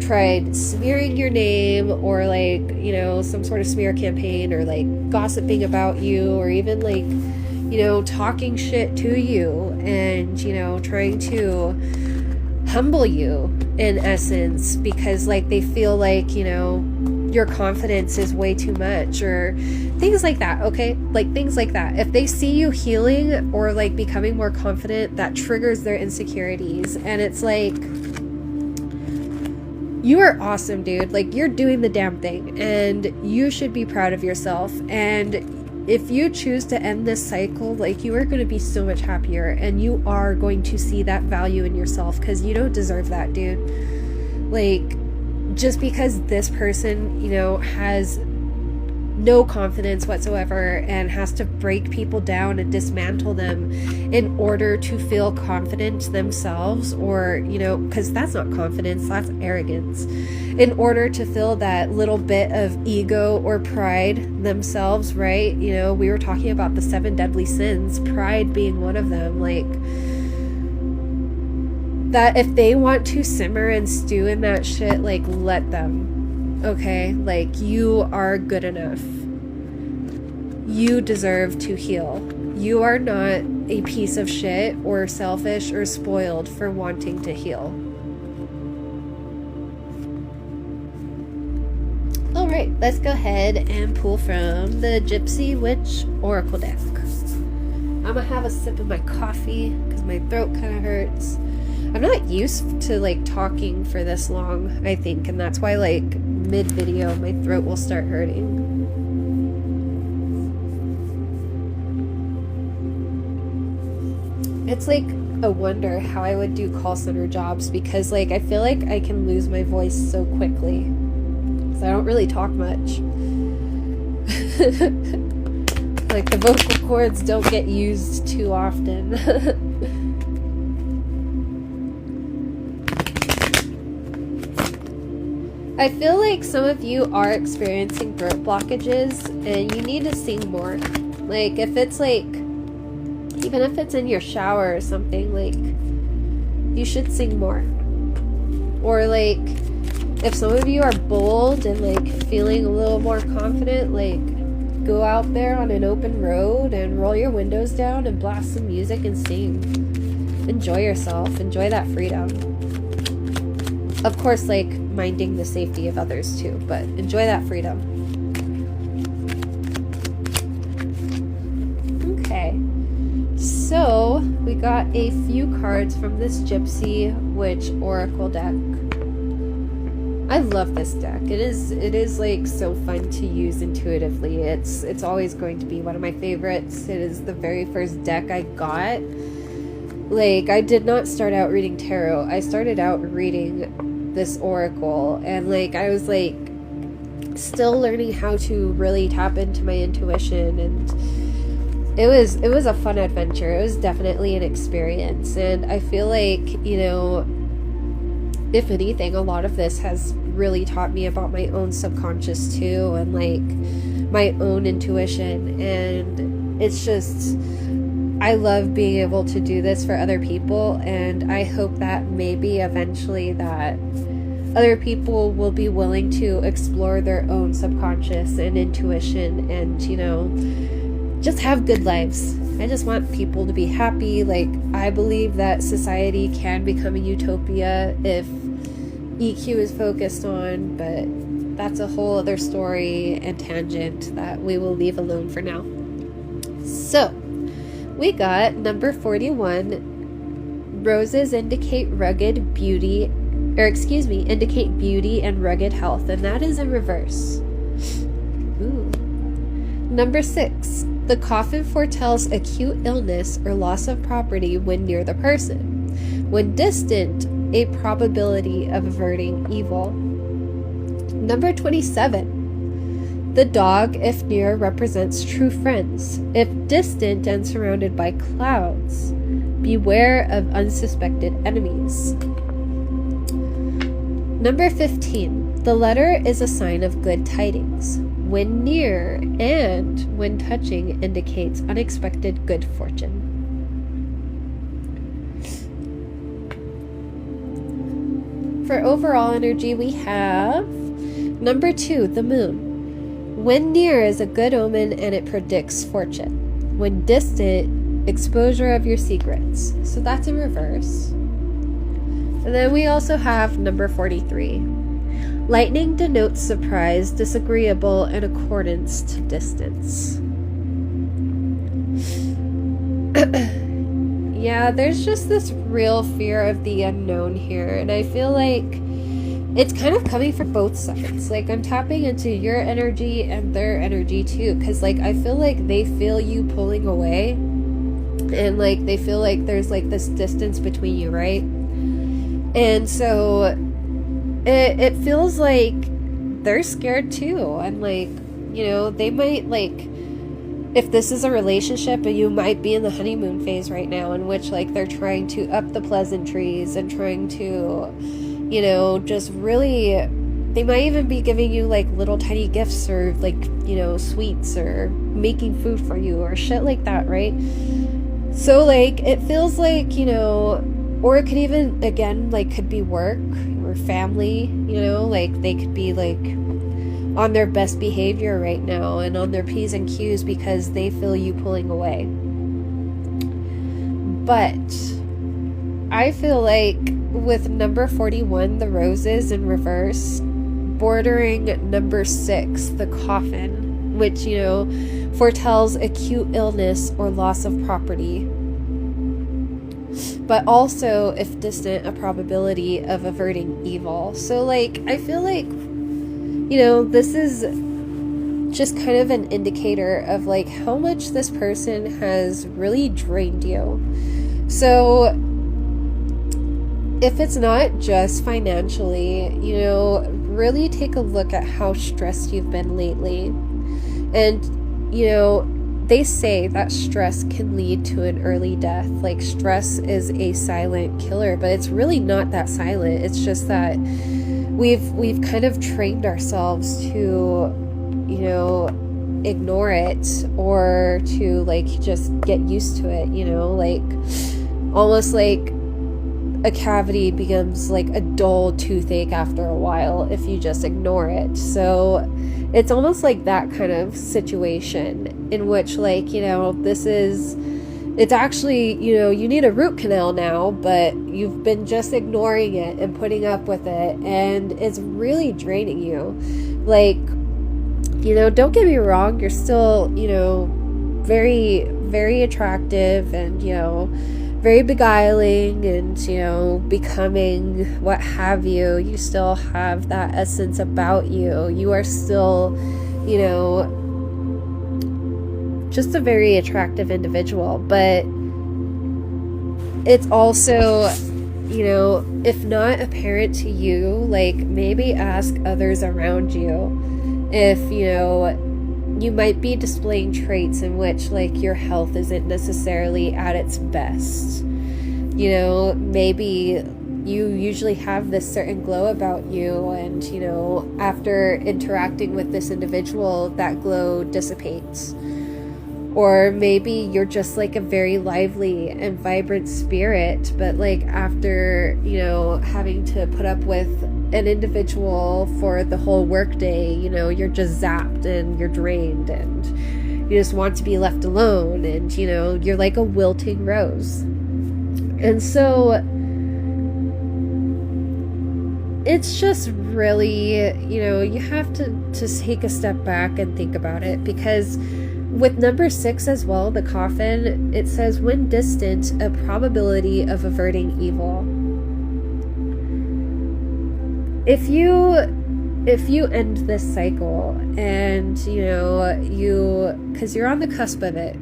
tried smearing your name, or, like, you know, some sort of smear campaign, or, like, gossiping about you, or even, like, you know, talking shit to you, and, you know, trying to humble you, in essence, because, like, they feel like, you know, your confidence is way too much, or things like that, okay? Like, things like that. If they see you healing or, like, becoming more confident, that triggers their insecurities. And it's like, you are awesome, dude. Like, you're doing the damn thing, and you should be proud of yourself. And if you choose to end this cycle, like, you are going to be so much happier, and you are going to see that value in yourself, because you don't deserve that, dude. Like, just because this person, you know, has no confidence whatsoever and has to break people down and dismantle them in order to feel confident themselves, or, you know, because that's not confidence, that's arrogance, in order to feel that little bit of ego or pride themselves, right? You know, we were talking about the 7 deadly sins, pride being one of them. Like, that if they want to simmer and stew in that shit, like, let them, okay? Like, you are good enough. You deserve to heal. You are not a piece of shit or selfish or spoiled for wanting to heal. All right, let's go ahead and pull from the Gypsy Witch Oracle deck. I'm gonna have a sip of my coffee because my throat kind of hurts. I'm not used to, like, talking for this long, I think, and that's why, like, mid-video my throat will start hurting. It's like a wonder how I would do call center jobs, because, like, I feel like I can lose my voice so quickly, because I don't really talk much. Like, the vocal cords don't get used too often. I feel like some of you are experiencing throat blockages, and you need to sing more. Like, if it's, like, even if it's in your shower or something, like, you should sing more. Or, like, if some of you are bold and, like, feeling a little more confident, like, go out there on an open road and roll your windows down and blast some music and sing. Enjoy yourself. Enjoy that freedom. Of course, like, minding the safety of others too, but enjoy that freedom. Okay, so we got a few cards from this Gypsy Witch Oracle deck. I love this deck. It is like so fun to use intuitively. It's always going to be one of my favorites. It is the very first deck I got. Like, I did not start out reading tarot. I started out reading this oracle, and, like, I was, like, still learning how to really tap into my intuition, and it was a fun adventure. It was definitely an experience, and I feel like, you know, if anything, a lot of this has really taught me about my own subconscious too, and like my own intuition. And it's just, I love being able to do this for other people, and I hope that maybe eventually that other people will be willing to explore their own subconscious and intuition, and, you know, just have good lives. I just want people to be happy. Like, I believe that society can become a utopia if EQ is focused on, but that's a whole other story and tangent that we will leave alone for now. So, we got number 41. Roses indicate rugged beauty, indicate beauty and rugged health, and that is in reverse. Ooh. Number 6. The coffin foretells acute illness or loss of property when near the person. When distant, a probability of averting evil. Number 27. The dog, if near, represents true friends. If distant and surrounded by clouds, beware of unsuspected enemies. Number 15. The letter is a sign of good tidings. When near and when touching indicates unexpected good fortune. For overall energy, we have number 2, the moon. When near is a good omen and it predicts fortune. When distant, exposure of your secrets. So that's in reverse. And then we also have number 43. Lightning denotes surprise, disagreeable in accordance to distance. Yeah, there's just this real fear of the unknown here, and I feel like it's kind of coming from both sides. Like, I'm tapping into your energy and their energy too, because like I feel like they feel you pulling away, and like they feel like there's like this distance between you, right? And so it feels like they're scared too, and like, you know, they might, like, if this is a relationship, and you might be in the honeymoon phase right now, in which like they're trying to up the pleasantries and trying to, you know, just really, they might even be giving you like little tiny gifts, or like, you know, sweets, or making food for you, or shit like that, right? So like it feels like, you know, or it could even, again, like, could be work or family, you know, like they could be like on their best behavior right now and on their P's and Q's because they feel you pulling away. But I feel like with number 41, the roses in reverse, bordering number 6, the coffin, which, you know, foretells acute illness or loss of property, but also, if distant, a probability of averting evil. So like, I feel like, you know, this is just kind of an indicator of like how much this person has really drained you. So if it's not just financially, you know, really take a look at how stressed you've been lately. And, you know, they say that stress can lead to an early death. Like, stress is a silent killer, but it's really not that silent. It's just that we've kind of trained ourselves to, you know, ignore it, or to like just get used to it, you know, like almost like a cavity becomes like a dull toothache after a while if you just ignore it. So it's almost like that kind of situation in which, like, you know, it's actually, you know, you need a root canal now, but you've been just ignoring it and putting up with it, and it's really draining you. Like, you know, don't get me wrong, you're still, you know, very, very attractive and, you know, very beguiling and, you know, becoming, what have you. You still have that essence about you. You are still, you know, just a very attractive individual. But it's also, you know, if not apparent to you, like, maybe ask others around you if, you might be displaying traits in which, like, your health isn't necessarily at its best. Maybe you usually have this certain glow about you, and, after interacting with this individual, that glow dissipates. Or maybe you're just like a very lively and vibrant spirit, but like after, having to put up with an individual for the whole workday, you're just zapped and you're drained and you just want to be left alone, and, you're like a wilting rose. And so it's just really, you have to take a step back and think about it, because with number 6 as well, the coffin, it says, when distant, a probability of averting evil. If you end this cycle and, because you're on the cusp of it,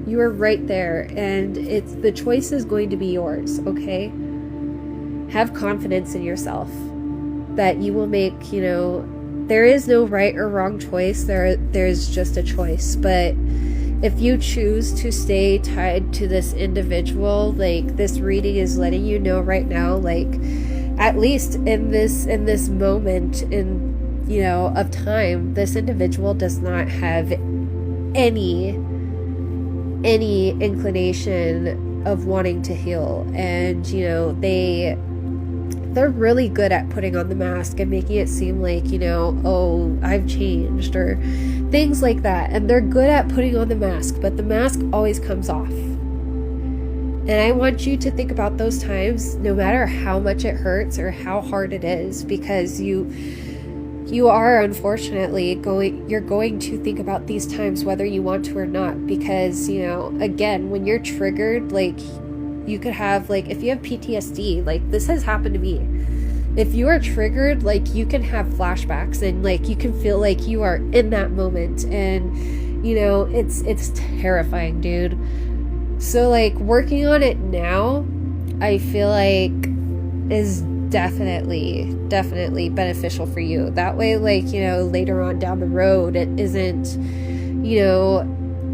you are right there, and the choice is going to be yours, okay? Have confidence in yourself that you will make, there is no right or wrong choice. There's just a choice. But if you choose to stay tied to this individual, like, this reading is letting you know right now, like, at least in this moment of time, this individual does not have any inclination of wanting to heal. And, they're really good at putting on the mask and making it seem like, oh, I've changed, or things like that. And they're good at putting on the mask, but the mask always comes off. And I want you to think about those times, no matter how much it hurts or how hard it is, because you are unfortunately you're going to think about these times whether you want to or not, because, again, when you're triggered, like, you could have, like, if you have PTSD, like, this has happened to me. If you are triggered, like, you can have flashbacks, and, like, you can feel like you are in that moment, and, it's terrifying, dude. So, like, working on it now, I feel like is definitely beneficial for you. That way, like, later on down the road, it isn't,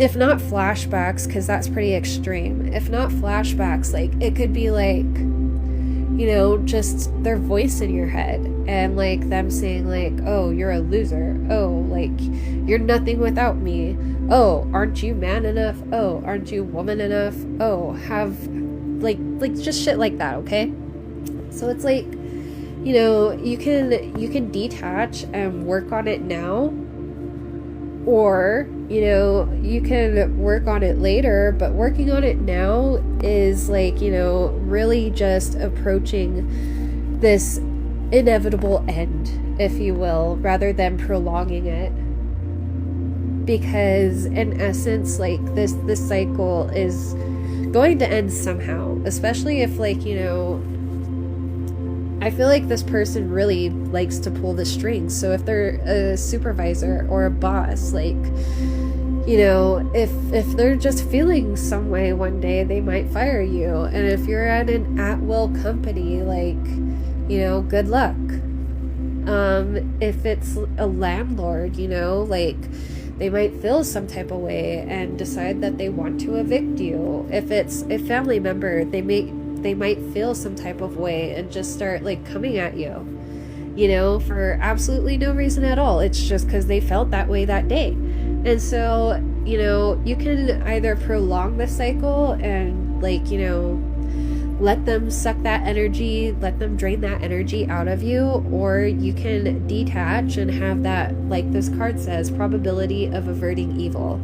if not flashbacks, because that's pretty extreme. If not flashbacks, like, it could be like, just their voice in your head, and like them saying like, oh, you're a loser. Oh, like, you're nothing without me. Oh, aren't you man enough? Oh, aren't you woman enough? Oh, have like just shit like that, okay? So it's like, you can detach and work on it now, or, you can work on it later, but working on it now is like, really just approaching this inevitable end, if you will, rather than prolonging it. Because in essence, like, this cycle is going to end somehow, especially if, like, I feel like this person really likes to pull the strings. So if they're a supervisor or a boss, like, if they're just feeling some way one day, they might fire you. And if you're at an at-will company, like, good luck. If it's a landlord, like, they might feel some type of way and decide that they want to evict you. If it's a family member, they might feel some type of way and just start, like, coming at you, for absolutely no reason at all. It's just because they felt that way that day. And so, you can either prolong the cycle and, like, let them suck that energy, let them drain that energy out of you, or you can detach and have that, like this card says, probability of averting evil.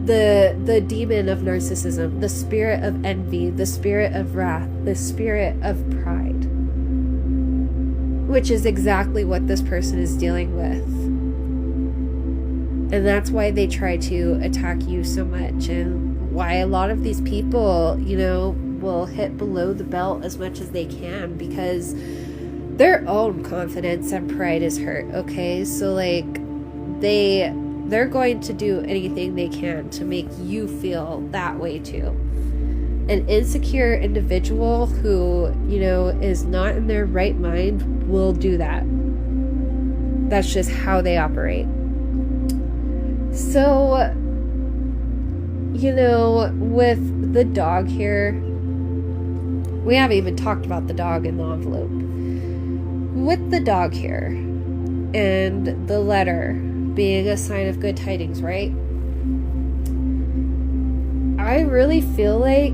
The demon of narcissism, the spirit of envy, the spirit of wrath, the spirit of pride, which is exactly what this person is dealing with. And that's why they try to attack you so much, and why a lot of these people, will hit below the belt as much as they can, because their own confidence and pride is hurt, okay? So, like, they're going to do anything they can to make you feel that way too. An insecure individual who, is not in their right mind will do that. That's just how they operate. So, you know, with the dog here, we haven't even talked about the dog in the envelope. With the dog here and the letter being a sign of good tidings, right? I really feel like,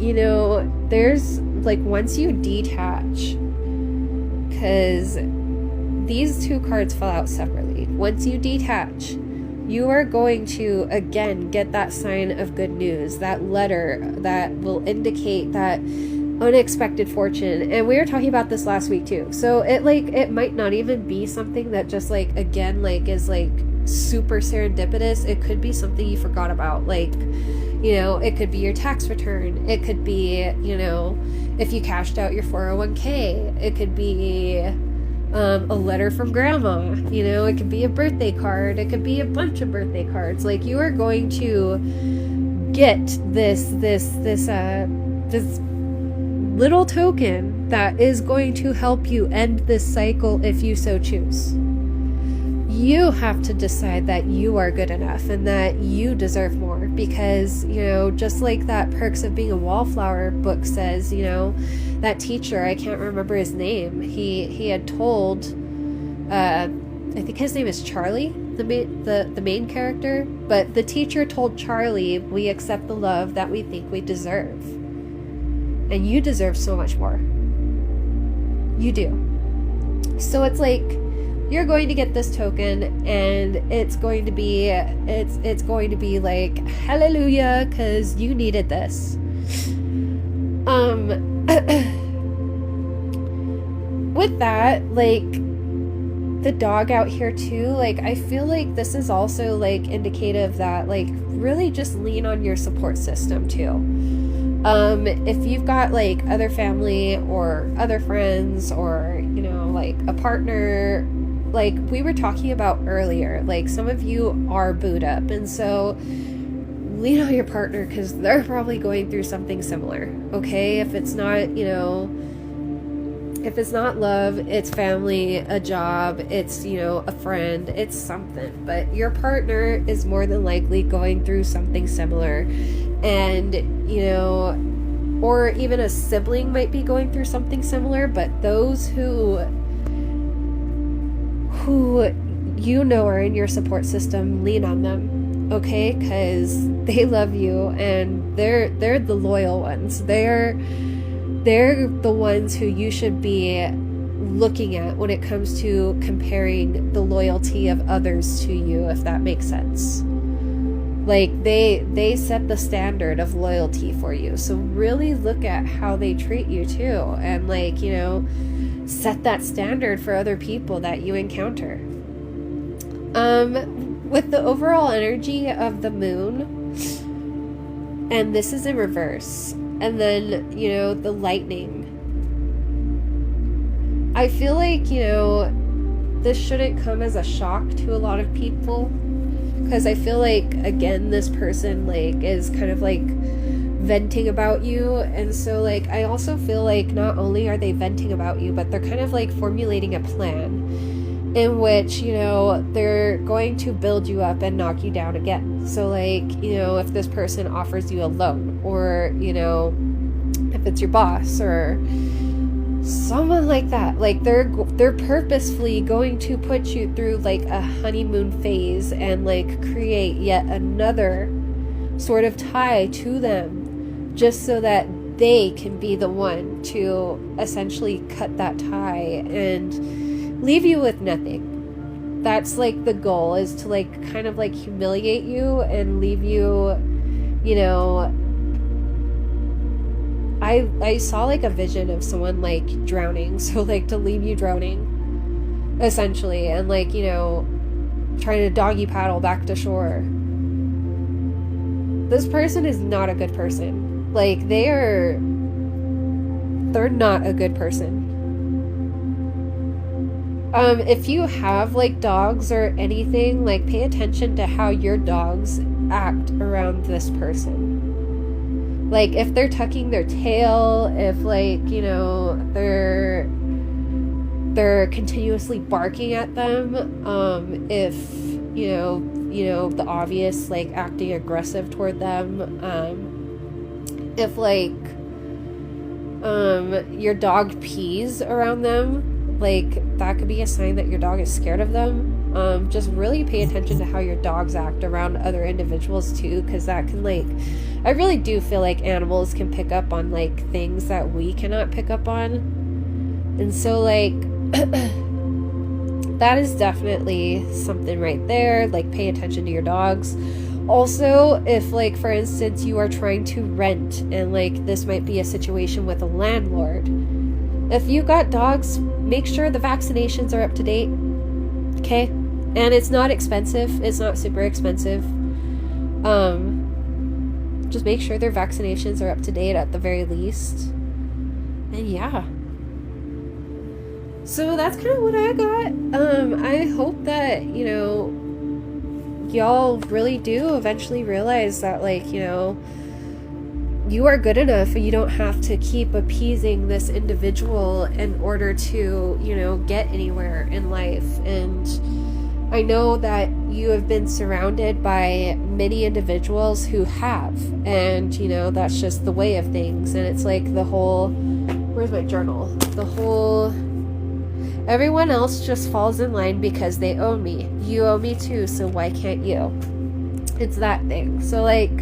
you know, there's like, once you detach, because these two cards fell out separately. Once you detach, you are going to again get that sign of good news, that letter that will indicate that unexpected fortune. And we were talking about this last week too. So it might not even be something that just like, again, like is like super serendipitous. It could be something you forgot about. Like, you know, it could be your tax return. It could be, you know, if you cashed out your 401k. It could be a letter from grandma. You know, it could be a birthday card. It could be a bunch of birthday cards. Like, you are going to get this little token that is going to help you end this cycle if you so choose. You have to decide that you are good enough and that you deserve more, because, you know, just like that Perks of Being a Wallflower book says, you know, that teacher, I can't remember his name, he had told, I think his name is Charlie, the main character, but the teacher told Charlie, we accept the love that we think we deserve. And you deserve so much more. You do. So it's like, you're going to get this token, and it's going to be like, hallelujah, because you needed this. With that, like, the dog out here too, like, I feel like this is also like indicative that, like, really just lean on your support system too. If you've got like other family or other friends, or, you know, like a partner, like we were talking about earlier, like some of you are booed up, and so lean on your partner, because they're probably going through something similar. Okay, if it's not, you know, if it's not love, it's family, a job, it's, you know, a friend, it's something, but your partner is more than likely going through something similar. And, you know, or even a sibling might be going through something similar, but those who you know are in your support system, lean on them, okay? Because they love you, and they're the loyal ones. They're the ones who you should be looking at when it comes to comparing the loyalty of others to you, if that makes sense. Like, they set the standard of loyalty for you. So really look at how they treat you too. And, like, you know, set that standard for other people that you encounter. With the overall energy of the moon, and this is in reverse, and then, you know, the lightning, I feel like, you know, this shouldn't come as a shock to a lot of people. Because I feel like, again, this person, like, is kind of, like, venting about you. And so, like, I also feel like not only are they venting about you, but they're kind of, like, formulating a plan in which, you know, they're going to build you up and knock you down again. So, like, you know, if this person offers you a loan, or, you know, if it's your boss or someone like that, like, they're purposefully going to put you through like a honeymoon phase and like create yet another sort of tie to them, just so that they can be the one to essentially cut that tie and leave you with nothing. That's like the goal, is to like kind of like humiliate you and leave you, you know, I saw like a vision of someone like drowning, so like to leave you drowning essentially, and like, you know, trying to doggy paddle back to shore. This person is not a good person. Like, they're not a good person. If you have like dogs or anything, like, pay attention to how your dogs act around this person. Like, if they're tucking their tail, if, like, you know, they're they're continuously barking at them, if the obvious, like acting aggressive toward them, if like your dog pees around them, like that could be a sign that your dog is scared of them. Just really pay attention to how your dogs act around other individuals too, because that can, like, I really do feel like animals can pick up on like things that we cannot pick up on. And so like that is definitely something right there. Like, pay attention to your dogs. Also, if like, for instance, you are trying to rent and like this might be a situation with a landlord, if you got dogs, make sure the vaccinations are up to date. Okay? And it's not expensive. It's not super expensive. Just make sure their vaccinations are up to date at the very least. And yeah. So that's kind of what I got. I hope that, y'all really do eventually realize that, like, you are good enough and you don't have to keep appeasing this individual in order to, get anywhere in life. And I know that you have been surrounded by many individuals who have, and, that's just the way of things. And it's like the whole, where's my journal? The whole, everyone else just falls in line because they owe me. You owe me too, so why can't you? It's that thing. So like,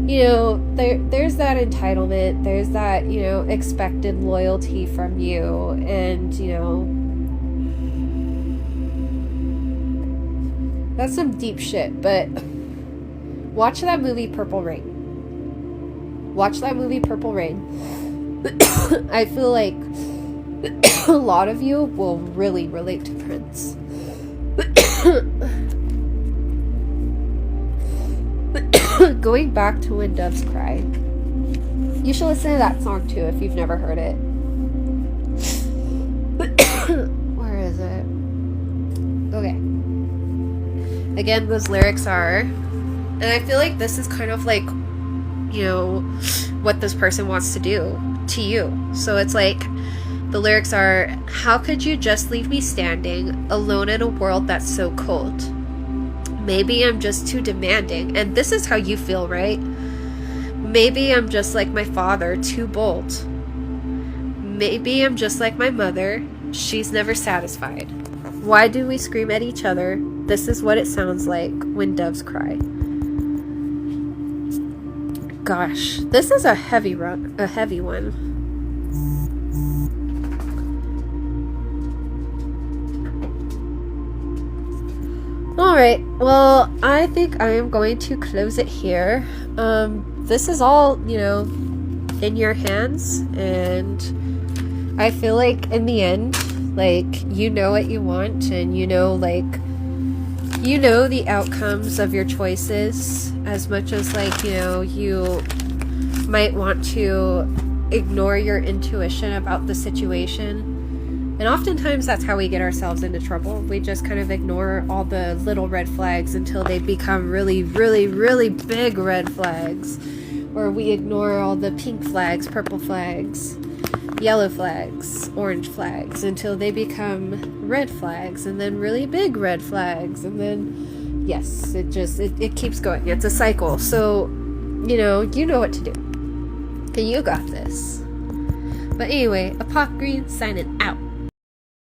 there's that entitlement, there's that, expected loyalty from you, and, that's some deep shit. But watch that movie Purple Rain. Watch that movie Purple Rain. I feel like a lot of you will really relate to Prince. Going back to When Doves Cry. You should listen to that song too if you've never heard it. Where is it? Okay. Again, those lyrics are, and I feel like this is kind of like, what this person wants to do to you. So it's like, the lyrics are, how could you just leave me standing, alone in a world that's so cold? Maybe I'm just too demanding, and this is how you feel, right? Maybe I'm just like my father, too bold. Maybe I'm just like my mother, she's never satisfied. Why do we scream at each other? This is what it sounds like when doves cry. Gosh, this is a heavy one. Alright, well, I think I am going to close it here. This is all, in your hands, and I feel like in the end, like, you know what you want, and the outcomes of your choices, as much as, like, you might want to ignore your intuition about the situation. And oftentimes that's how we get ourselves into trouble. We just kind of ignore all the little red flags until they become really, really, really big red flags. Or we ignore all the pink flags, purple flags, yellow flags, orange flags, until they become red flags, and then really big red flags, and then, yes, it keeps going. It's a cycle. So, you know what to do. And you got this. But anyway, a Pop Green signing out.